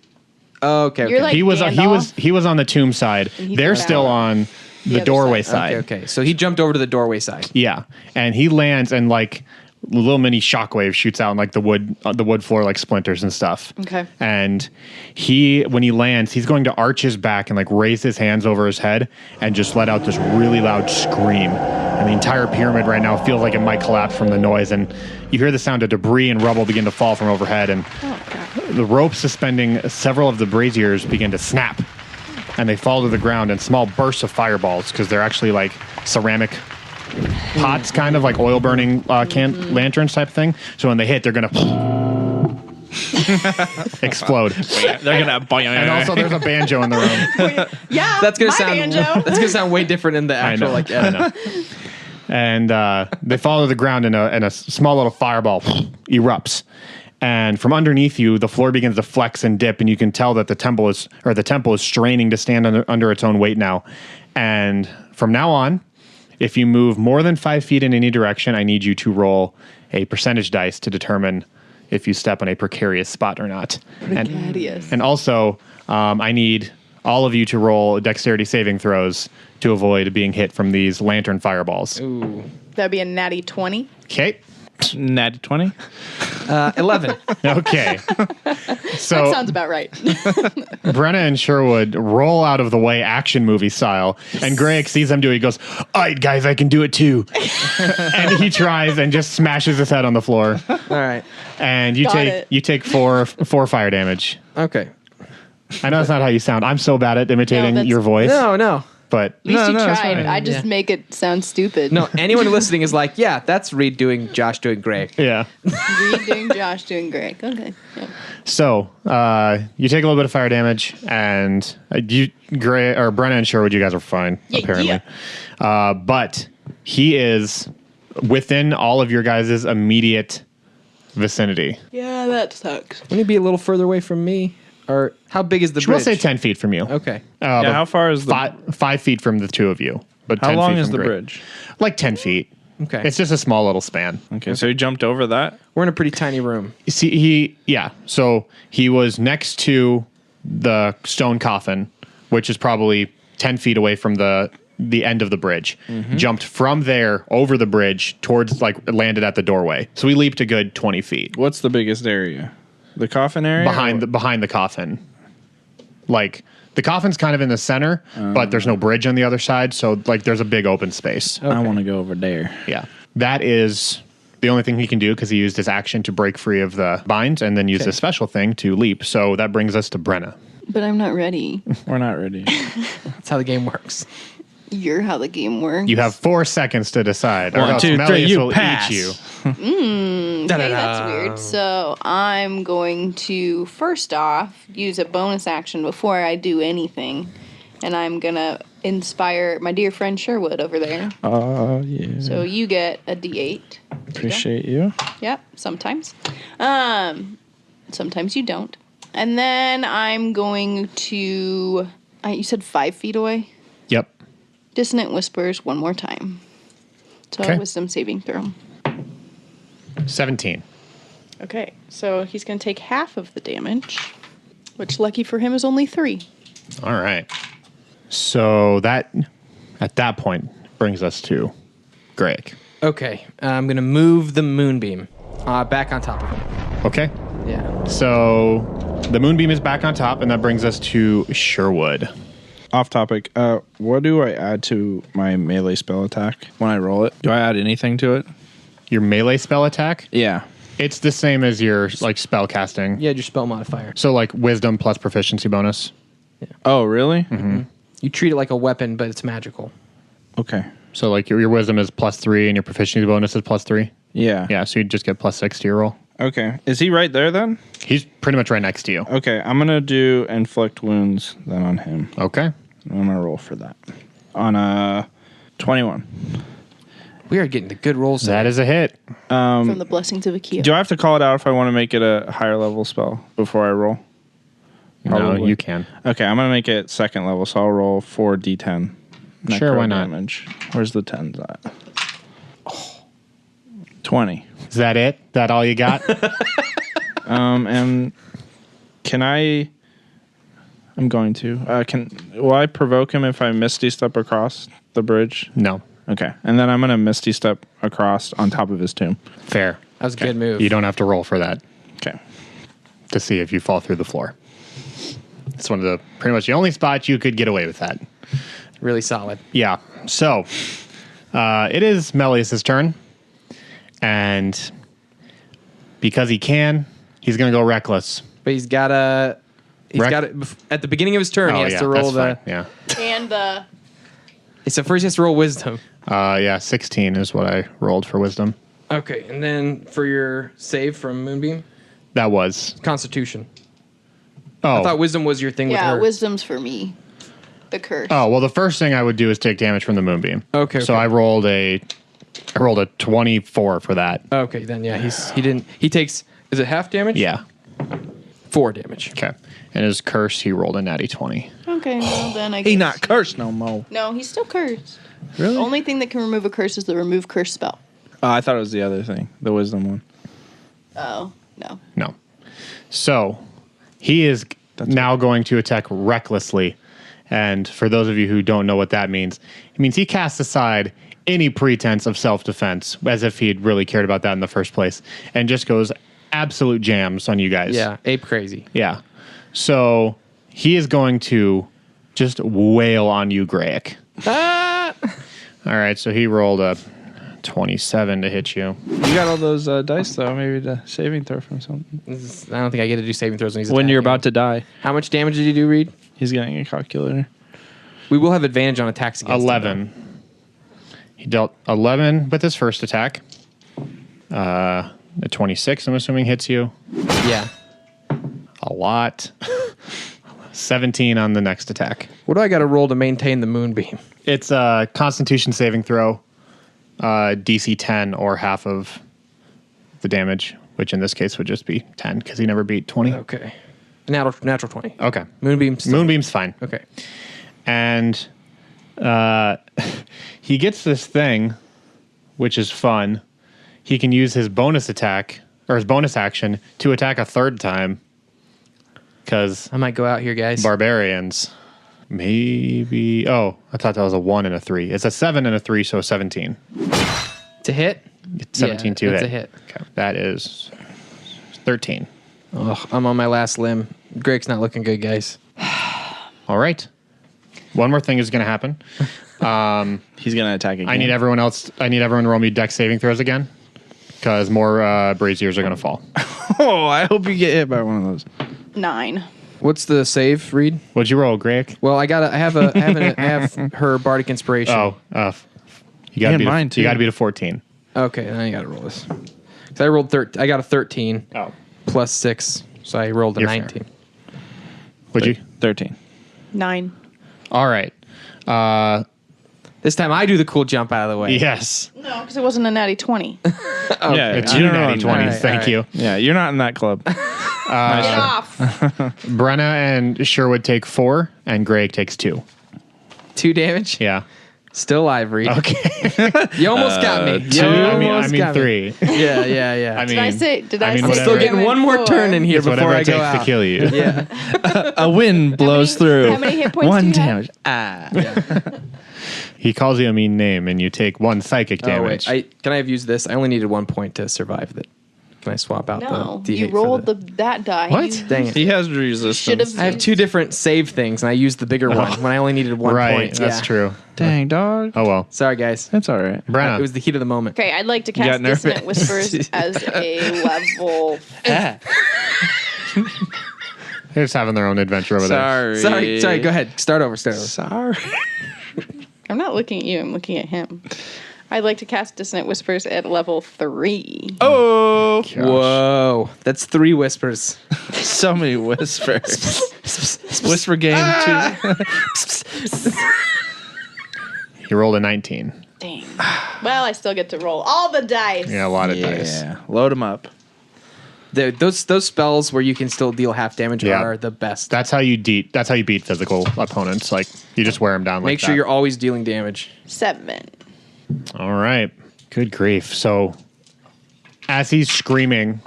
Oh, okay. You're okay. like He was Gandalf. on the tomb side. he's They're on still the on the other doorway side. side. Okay. So he jumped over to the doorway side. Yeah, and he lands and like little mini shockwave shoots out and like the wood floor like splinters and stuff. Okay. And when he lands, he's going to arch his back and like raise his hands over his head and just let out this really loud scream. And the entire pyramid right now feels like it might collapse from the noise. And you hear the sound of debris and rubble begin to fall from overhead. And the ropes suspending several of the braziers begin to snap. And they fall to the ground in small bursts of fireballs because they're actually like ceramic pots, kind of like oil burning lanterns type thing. So when they hit, they're going to explode. They're going to... And also there's a banjo in the room. Yeah. That's gonna my sound. banjo. That's gonna sound way different in the actual I know. And they fall to the ground and a small little fireball erupts. And from underneath you, the floor begins to flex and dip, and you can tell that the temple is straining to stand under its own weight now. And from now on, if you move more than 5 feet in any direction, I need you to roll a percentage dice to determine if you step on a precarious spot or not. Precarious. And also, I need all of you to roll dexterity saving throws to avoid being hit from these lantern fireballs. Ooh. That'd be a natty 20. Okay. Nat 20? 11. Okay. That So sounds about right. Brenna and Sherwood roll out of the way action movie style, and Greaek sees them do it. He goes, "All right, guys, I can do it too." And he tries and just smashes his head on the floor. All right. And you Got it. take four fire damage. Okay. I know that's not how you sound. I'm so bad at imitating that's- your voice. No. But At least you no, it's tried. fine. I just Yeah. make it sound stupid. No. Anyone listening is like, yeah, that's Reed doing Josh doing Greaek. yeah. Reed doing Josh doing Greek. Okay. Yeah. So you take a little bit of fire damage, and Brenna and Sherwood, you guys are fine, apparently. Yeah. But he is within all of your guys' immediate vicinity. Yeah, that sucks. Wouldn't he be a little further away from me? Or how big is the We'll bridge? say 10 feet from you. Okay. Yeah, But how far is the... 5 feet from the two of you. But How 10 long feet is from the Greg. bridge? Like 10 feet. Okay. It's just a small little span. Okay, so he jumped over that? We're in a pretty tiny room. See, so he was next to the stone coffin, which is probably 10 feet away from the end of the bridge. Jumped from there over the bridge towards, landed at the doorway. So he leaped a good 20 feet. What's the biggest area? The coffin area? Behind the coffin. Like The coffin's kind of in the center, but there's no bridge on the other side, so like there's a big open space. I want to go over there. Yeah. That is the only thing he can do because he used his action to break free of the binds and then used a special thing to leap. So that brings us to Brenna. But I'm not ready. We're not ready. That's how the game works. You're how the game works. You have 4 seconds to decide. 1, 2, 3, Melius you will pass. eat you. Okay, that's weird. So I'm going to, first off, use a bonus action before I do anything. And I'm going to inspire my dear friend Sherwood over there. Oh, yeah. So you get a D8. Appreciate you. Yep, sometimes. Sometimes you don't. And then I'm going to, you said 5 feet away? Yep. Dissonant Whispers one more time. So Okay. wisdom saving throw. 17. Okay, so he's going to take half of the damage, which lucky for him is only 3. All right. So that, at that point, brings us to Greaek. Okay, I'm going to move the moonbeam back on top of him. Okay. Yeah. So the moonbeam is back on top, and that brings us to Sherwood. Off topic. What do I add to my melee spell attack when I roll it? Do I add anything to it? Your melee spell attack, Yeah. it's the same as your like spell casting. You had your spell modifier. So like wisdom plus proficiency bonus. Oh, really? Mm-hmm. You treat it like a weapon, but it's magical. Okay. So like your wisdom is +3 and your proficiency bonus is +3. Yeah. Yeah, so you just get +6 to your roll. Okay. Is he right there then? He's pretty much right next to you. Okay. I'm going to do inflict wounds then on him. Okay. I'm going to roll for that. On 21. We are getting the good rolls. That is a hit. From the Blessings of Akio. Do I have to call it out if I want to make it a higher level spell before I roll? No, Probably. you can. Okay, I'm going to make it second level, so I'll roll 4d10. Sure, necro why not? Damage. Where's the 10s at? 20. Is that it? That all you got? And can I... I'm going to. Will I provoke him if I Misty Step across the bridge? No. Okay. And then I'm going to Misty Step across on top of his tomb. Fair. That was a good move. You don't have to roll for that Okay. to see if you fall through the floor. It's one of the pretty much the only spots you could get away with that. Really solid. Yeah. So it is Melius' turn. And because he can, he's going to go reckless. But he's got to... at the beginning of his turn, he has to roll that's fine. Yeah. And the... So first he has to roll wisdom. Yeah, 16 is what I rolled for wisdom. Okay, and then for your save from Moonbeam, That was. Constitution. Oh. I thought wisdom was your thing with Yeah, her. wisdom's for me. The curse. Oh, well, the first thing I would do is take damage from the moonbeam. Okay, So okay. I rolled a 24 for that. Okay, then yeah, he takes, is it half damage? Yeah. 4 damage. Okay. And his curse, he rolled a natty 20. Okay, well then I guess... He not cursed no more. No, he's still cursed. Really? The only thing that can remove a curse is the remove curse spell. Oh, I thought it was the other thing. The wisdom one. Oh, no. No. So he is now going to attack recklessly. And for those of you who don't know what that means, it means he casts aside any pretense of self-defense, as if he'd really cared about that in the first place, and just goes absolute jams on you guys. Yeah, ape crazy. Yeah. So he is going to just wail on you, Greaek. Ah! All right, so he rolled a 27 to hit you. You got all those dice, though. Maybe the saving throw from something. I don't think I get to do saving throws when he's When you're attacking. about to die, How much damage did you do, Reed? he's getting a calculator. We will have advantage on attacks against him, 11. He dealt 11 with his first attack. A 26, I'm assuming, hits you. though. Yeah. A lot. 17 on the next attack. What do I got to roll to maintain the moonbeam? It's a Constitution saving throw, DC 10 or half of the damage, which in this case would just be 10 because he never beat 20. Okay. Natural 20. Okay. Moonbeam. Moonbeam's fine. Okay. And he gets this thing, which is fun. He can use his bonus attack, or his bonus action, to attack a third time. Because I might go out here, guys. barbarians, maybe... Oh, I thought that was a 1 and a 3. It's a 7 and a 3, so 17. To hit? 17 to that's hit. a hit. Okay. That is 13. Oh, I'm on my last limb. Greg's not looking good, guys. All right. One more thing is going to happen. He's going to attack again. I need everyone to roll me dex saving throws again, because more braziers are going to fall. Oh, I hope you get hit by one of those. 9. What's the save, Reed? What'd you roll, Greaek? Well, I have her bardic inspiration. Oh, you got to beat mine too. You got to beat a 14. Okay, then I got to roll this. Because I rolled I got a 13 Oh, plus 6, so I rolled a You're fair. 19. would you? 13. 9. All right. This time I do the cool jump out of the way. Yes. No, because it wasn't a natty 20. Yeah, It's you're you, not natty on 20s. All right, Thank all you. right. Yeah, you're not in that club. Get off. Brenna and Sherwood take 4, and Greaek takes 2. 2 damage. Yeah. Still alive, Reed. Okay. You almost got me. You 2. I almost mean got me. 3. Yeah. I mean, Did I say whatever- Still getting one more turn in here It's before whatever I it go takes out. to kill you. Yeah. A wind blows through. How many hit points One do you have? damage. He calls you a mean name, and you take 1 psychic Oh damage. wait. Can I have used this? I only needed 1 point to survive that. Can I swap out No, the D8 you for rolled that die. What? You- Dang it. He has resistance. Should've- I have 2 different save things, and I used the bigger one when I only needed 1 right, point. that's Yeah. true. Dang, dog. Oh, well. Sorry, guys. That's all right. Brenna. It was the heat of the moment. Okay, I'd like to got cast nervous. Dissonant Whispers as a level. They're just having their own adventure over there. Sorry. Go ahead. Start over. Sorry. I'm not looking at you, I'm looking at him. I'd like to cast Dissonant Whispers at level 3. Oh, Gosh. Whoa. That's 3 whispers. so many whispers. Whisper game too. He rolled a 19. Dang. Well, I still get to roll all the dice. Yeah, a lot of dice. Yeah, load them up. Those spells where you can still deal half damage Yeah. are the best. That's how you beat physical opponents. Like, you just wear them down like Make sure that. you're always dealing damage. 7. All right. Good grief. So, as he's screaming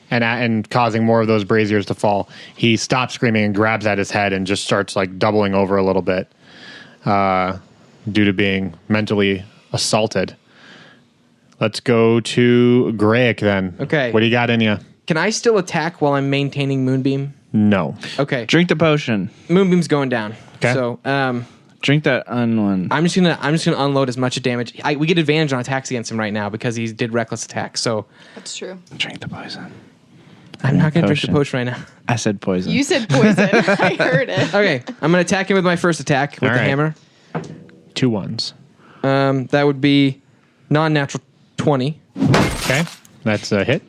and causing more of those braziers to fall, he stops screaming and grabs at his head and just starts like doubling over a little bit due to being mentally assaulted. Let's go to Greaek then. Okay. What do you got in you? Can I still attack while I'm maintaining Moonbeam? No. Okay. Drink the potion. Moonbeam's going down. Okay. So, Drink that one. I'm just gonna unload as much damage. We get advantage on attacks against him right now because he did reckless attack. So That's true. Drink the poison. I'm not gonna drink Potion. the potion right now. I said poison. You said poison. I heard it. Okay, I'm gonna attack him with my first attack with All the right. hammer. 2 1s. That would be non-natural 20, Okay. That's a hit.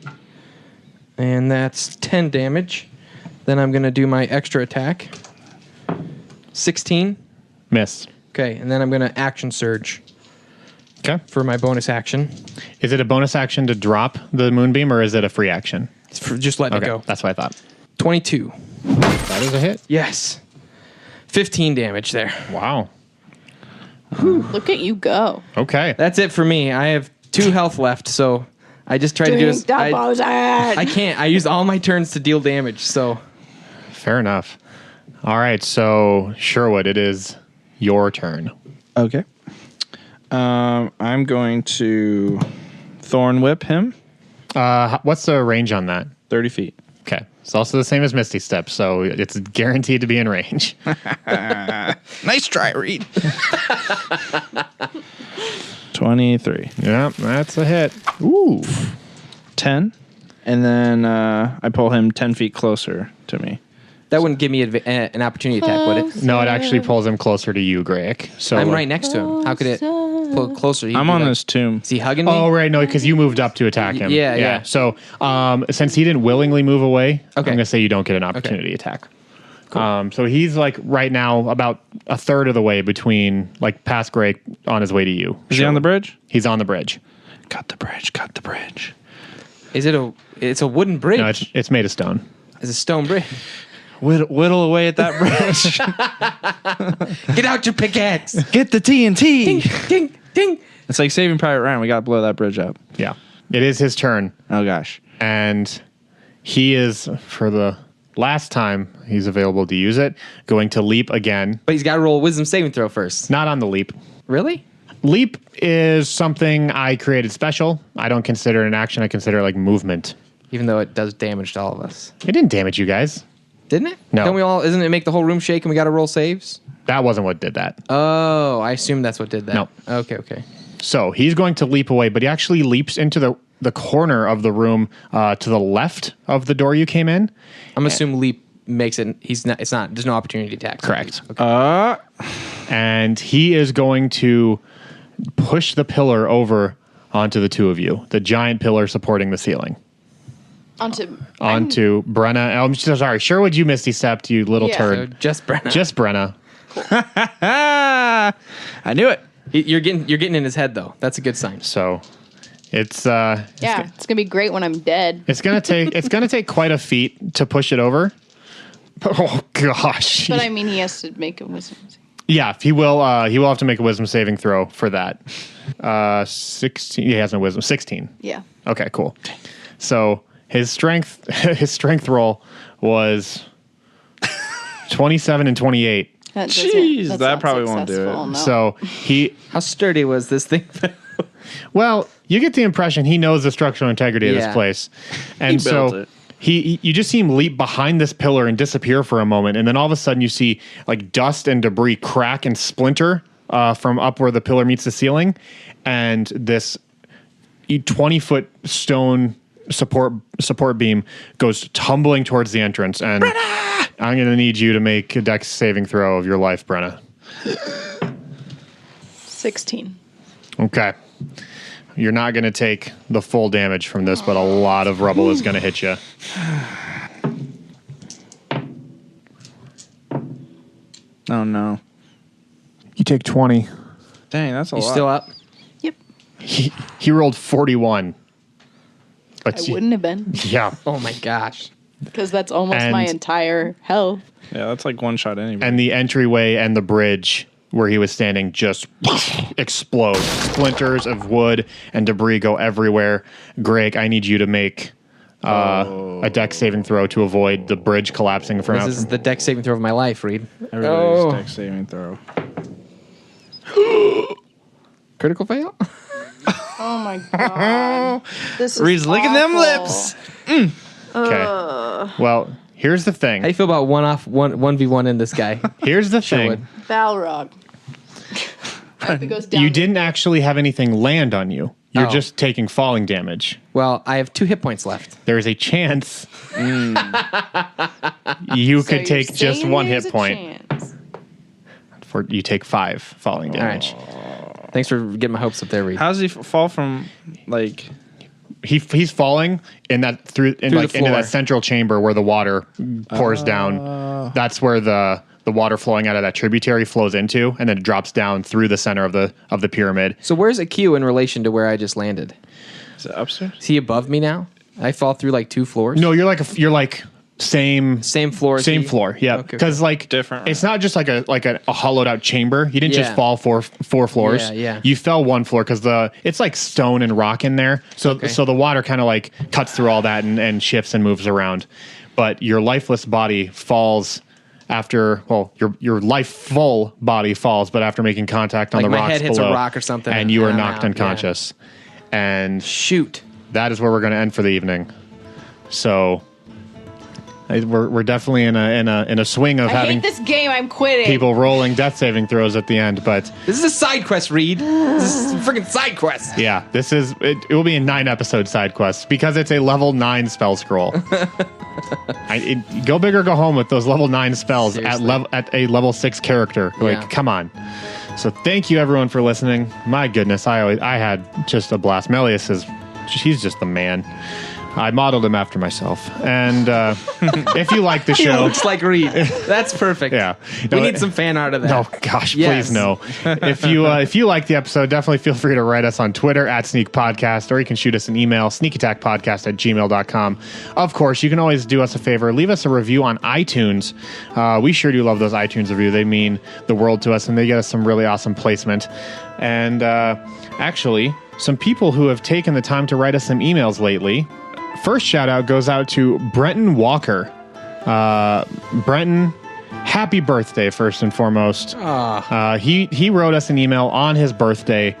and that's 10 damage. Then I'm gonna do my extra attack. 16. Miss. Okay, and then I'm gonna action surge Okay. for my bonus action. Is it a bonus action to drop the moonbeam, or is it a free action? Just letting Okay. it go. That's what I thought. 22. That is a hit. Yes. 15 damage there. Wow. Look at you go. Okay. That's it for me. I have 2 health left, so I just try to do this. I can't. I use all my turns to deal damage, so. Fair enough. All right. So, Sherwood, it is your turn. Okay. I'm going to Thorn Whip him What's the range on that? 30 feet. Okay. It's also the same as Misty Step, so it's guaranteed to be in range. Nice try, Reed. 23. Yeah, that's a hit. Ooh. 10. And then I pull him 10 feet closer to me. That wouldn't give me an opportunity attack, would it? No, it actually pulls him closer to you, Greaek. So I'm right next to him. How could it pull closer? He'd I'm be on like- this tomb. Is he hugging me? Oh, right. No, because you moved up to attack him. Yeah. So, since he didn't willingly move away, I'm Okay. going to say you don't get an opportunity attack. So he's like right now about a third of the way between like past Greaek on his way to you. Is he on the bridge? He's on the bridge. Cut the bridge. Cut the bridge. Is it a? It's a wooden bridge. No, it's made of stone. It's a stone bridge. Whittle away at that bridge. Get out your pickaxe. Get the TNT. Ding, ding, ding. It's like Saving Private Ryan. We got to blow that bridge up. Yeah. It is his turn. Oh, gosh. And he is, for the last time he's available to use it, going to leap again. But he's got to roll a wisdom saving throw first. Not on the leap. Really? Leap is something I created special. I don't consider it an action. I consider it like movement. Even though it does damage to all of us. It didn't damage you guys. Didn't it? No. Don't we all? Isn't it make the whole room shake and we got to roll saves? That wasn't what did that. Oh, I assume that's what did that. No. Okay. So he's going to leap away, but he actually leaps into the corner of the room to the left of the door you came in. I'm assuming leap makes it. He's not. It's not. There's no opportunity attack. Correct. Okay. And he is going to push the pillar over onto the two of you. The giant pillar supporting the ceiling. Onto Brenna. I'm sorry, Sherwood, you misty stepped, you little turd. So just Brenna. Just Brenna. I knew it. You're getting in his head though. That's a good sign. So it's it's gonna be great when I'm dead. It's gonna take quite a feat to push it over. Oh gosh. But I mean, he has to make a wisdom save. Yeah, he will have to make a wisdom saving throw for that. 16. He has no wisdom. 16. Yeah. Okay, cool. So his strength roll was 27 and 28. Jeez, that probably won't do it. No. So How sturdy was this thing? well, you get the impression he knows the structural integrity of this place, and He built it. You just see him leap behind this pillar and disappear for a moment, and then all of a sudden you see like dust and debris crack and splinter from up where the pillar meets the ceiling, and this 20-foot stone support beam goes tumbling towards the entrance. And Brenna! I'm going to need you to make a dex saving throw of your life, Brenna. 16. Okay. You're not going to take the full damage from this, but a lot of rubble is going to hit you. Oh, no. You take 20. Dang, that's a You lot. still up? Yep. He rolled 41. But I wouldn't have been, Yeah. Oh my gosh. because that's almost my entire health. Yeah, that's like one shot anyway. And the entryway and the bridge where he was standing just explode. Splinters of wood and debris go everywhere. Greaek, I need you to make a dex saving throw to avoid the bridge collapsing from This is the deck saving throw of my life, Reed. Everybody's dex saving throw. Critical fail? Oh my god. This is Reed's licking them lips. Okay. Well, here's the thing. How do you feel about 1v1 in this guy? Here's the Sherwood. thing. Balrog. I hope it goes down. You didn't actually have anything land on you. You're Oh. just taking falling damage. Well, I have 2 hit points left. There's a chance you So could you're take just saying one there's hit a point. chance. For you take 5 falling damage. Thanks for getting my hopes up there, Reed. How does he fall from, like... He's falling in that into floor. that central chamber where the water pours down. That's where the water flowing out of that tributary flows into, and then it drops down through the center of the pyramid. So where's Akio in relation to where I just landed? Is it upstairs? Is he above me now? I fall through like 2 floors? No, you're like same floor as same he? floor. Yeah, Okay, because like Different. it's not just like a hollowed out chamber. You didn't just Yeah. fall four floors. Yeah. You fell 1 floor because it's like stone and rock in there. So the water kind of like cuts through all that and shifts and moves around. But your lifeless body falls after, well, your life full body falls, but after making contact on Like the my rocks head hits a below, rock or something and you are and I'm knocked out, unconscious. And Shoot. that is where we're going to end for the evening. So we're definitely in a swing of I having hate this game. I'm quitting. people rolling death saving throws at the end, but This is a side quest, Reed. This is a freaking side quest. yeah, it will be a 9-episode side quest because it's a level 9 spell scroll. Go big or go home with those level 9 spells Seriously. at a level 6 character. Yeah. Like, come on. So thank you everyone for listening. My goodness, I had just a blast. Melius he's just the man. I modeled him after myself. And if you like the He show, looks like Reed. That's perfect. yeah, We need some fan art of that. No, gosh, Yes. please no. If you like the episode, definitely feel free to write us on Twitter @SneakPodcast, or you can shoot us an email, sneakattackpodcast@gmail.com. Of course, you can always do us a favor, leave us a review on iTunes. We sure do love those iTunes reviews. They mean the world to us, and they get us some really awesome placement. And actually, some people who have taken the time to write us some emails lately. First shout out goes out to Brenton Walker. Brenton, happy birthday, first and foremost. He wrote us an email on his birthday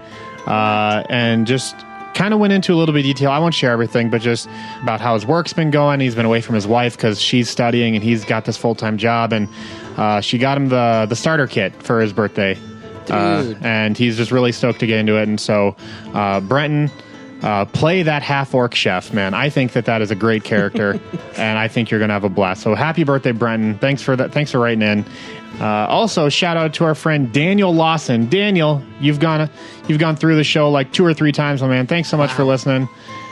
and just kind of went into a little bit of detail. I won't share everything, but just about how his work's been going. He's been away from his wife because she's studying and he's got this full-time job. And she got him the starter kit for his birthday. And he's just really stoked to get into it. And so, Brenton, play that half-orc chef, man. I think that is a great character, and I think you're going to have a blast. So happy birthday, Brenton. Thanks for that. Thanks for writing in. Also, shout out to our friend Daniel Lawson. Daniel, you've gone through the show like 2 or 3 times, my man. Thanks so much for listening,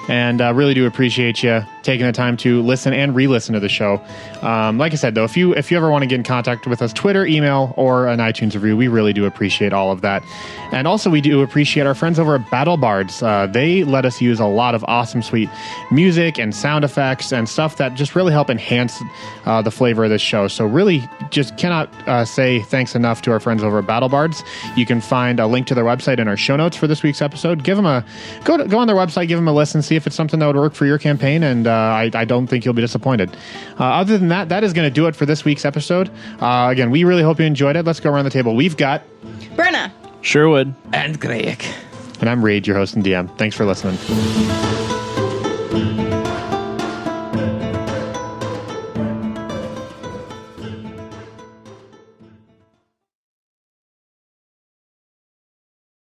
and really do appreciate you taking the time to listen and re-listen to the show. Like I said, though, if you ever want to get in contact with us, Twitter, email, or an iTunes review, we really do appreciate all of that. And also, we do appreciate our friends over at Battle Bards. They let us use a lot of awesome, sweet music and sound effects and stuff that just really help enhance the flavor of this show. So really just cannot say thanks enough to our friends over at Battle Bards. You can find a link to their website in our show notes for this week's episode. Go on their website, give them a listen, see if it's something that would work for your campaign, and I don't think you'll be disappointed. Other than that is going to do it for this week's episode. Again, we really hope you enjoyed it. Let's go around the table. We've got Brenna, Sherwood, And Greaek. and I'm Reed, your host and DM. Thanks for listening.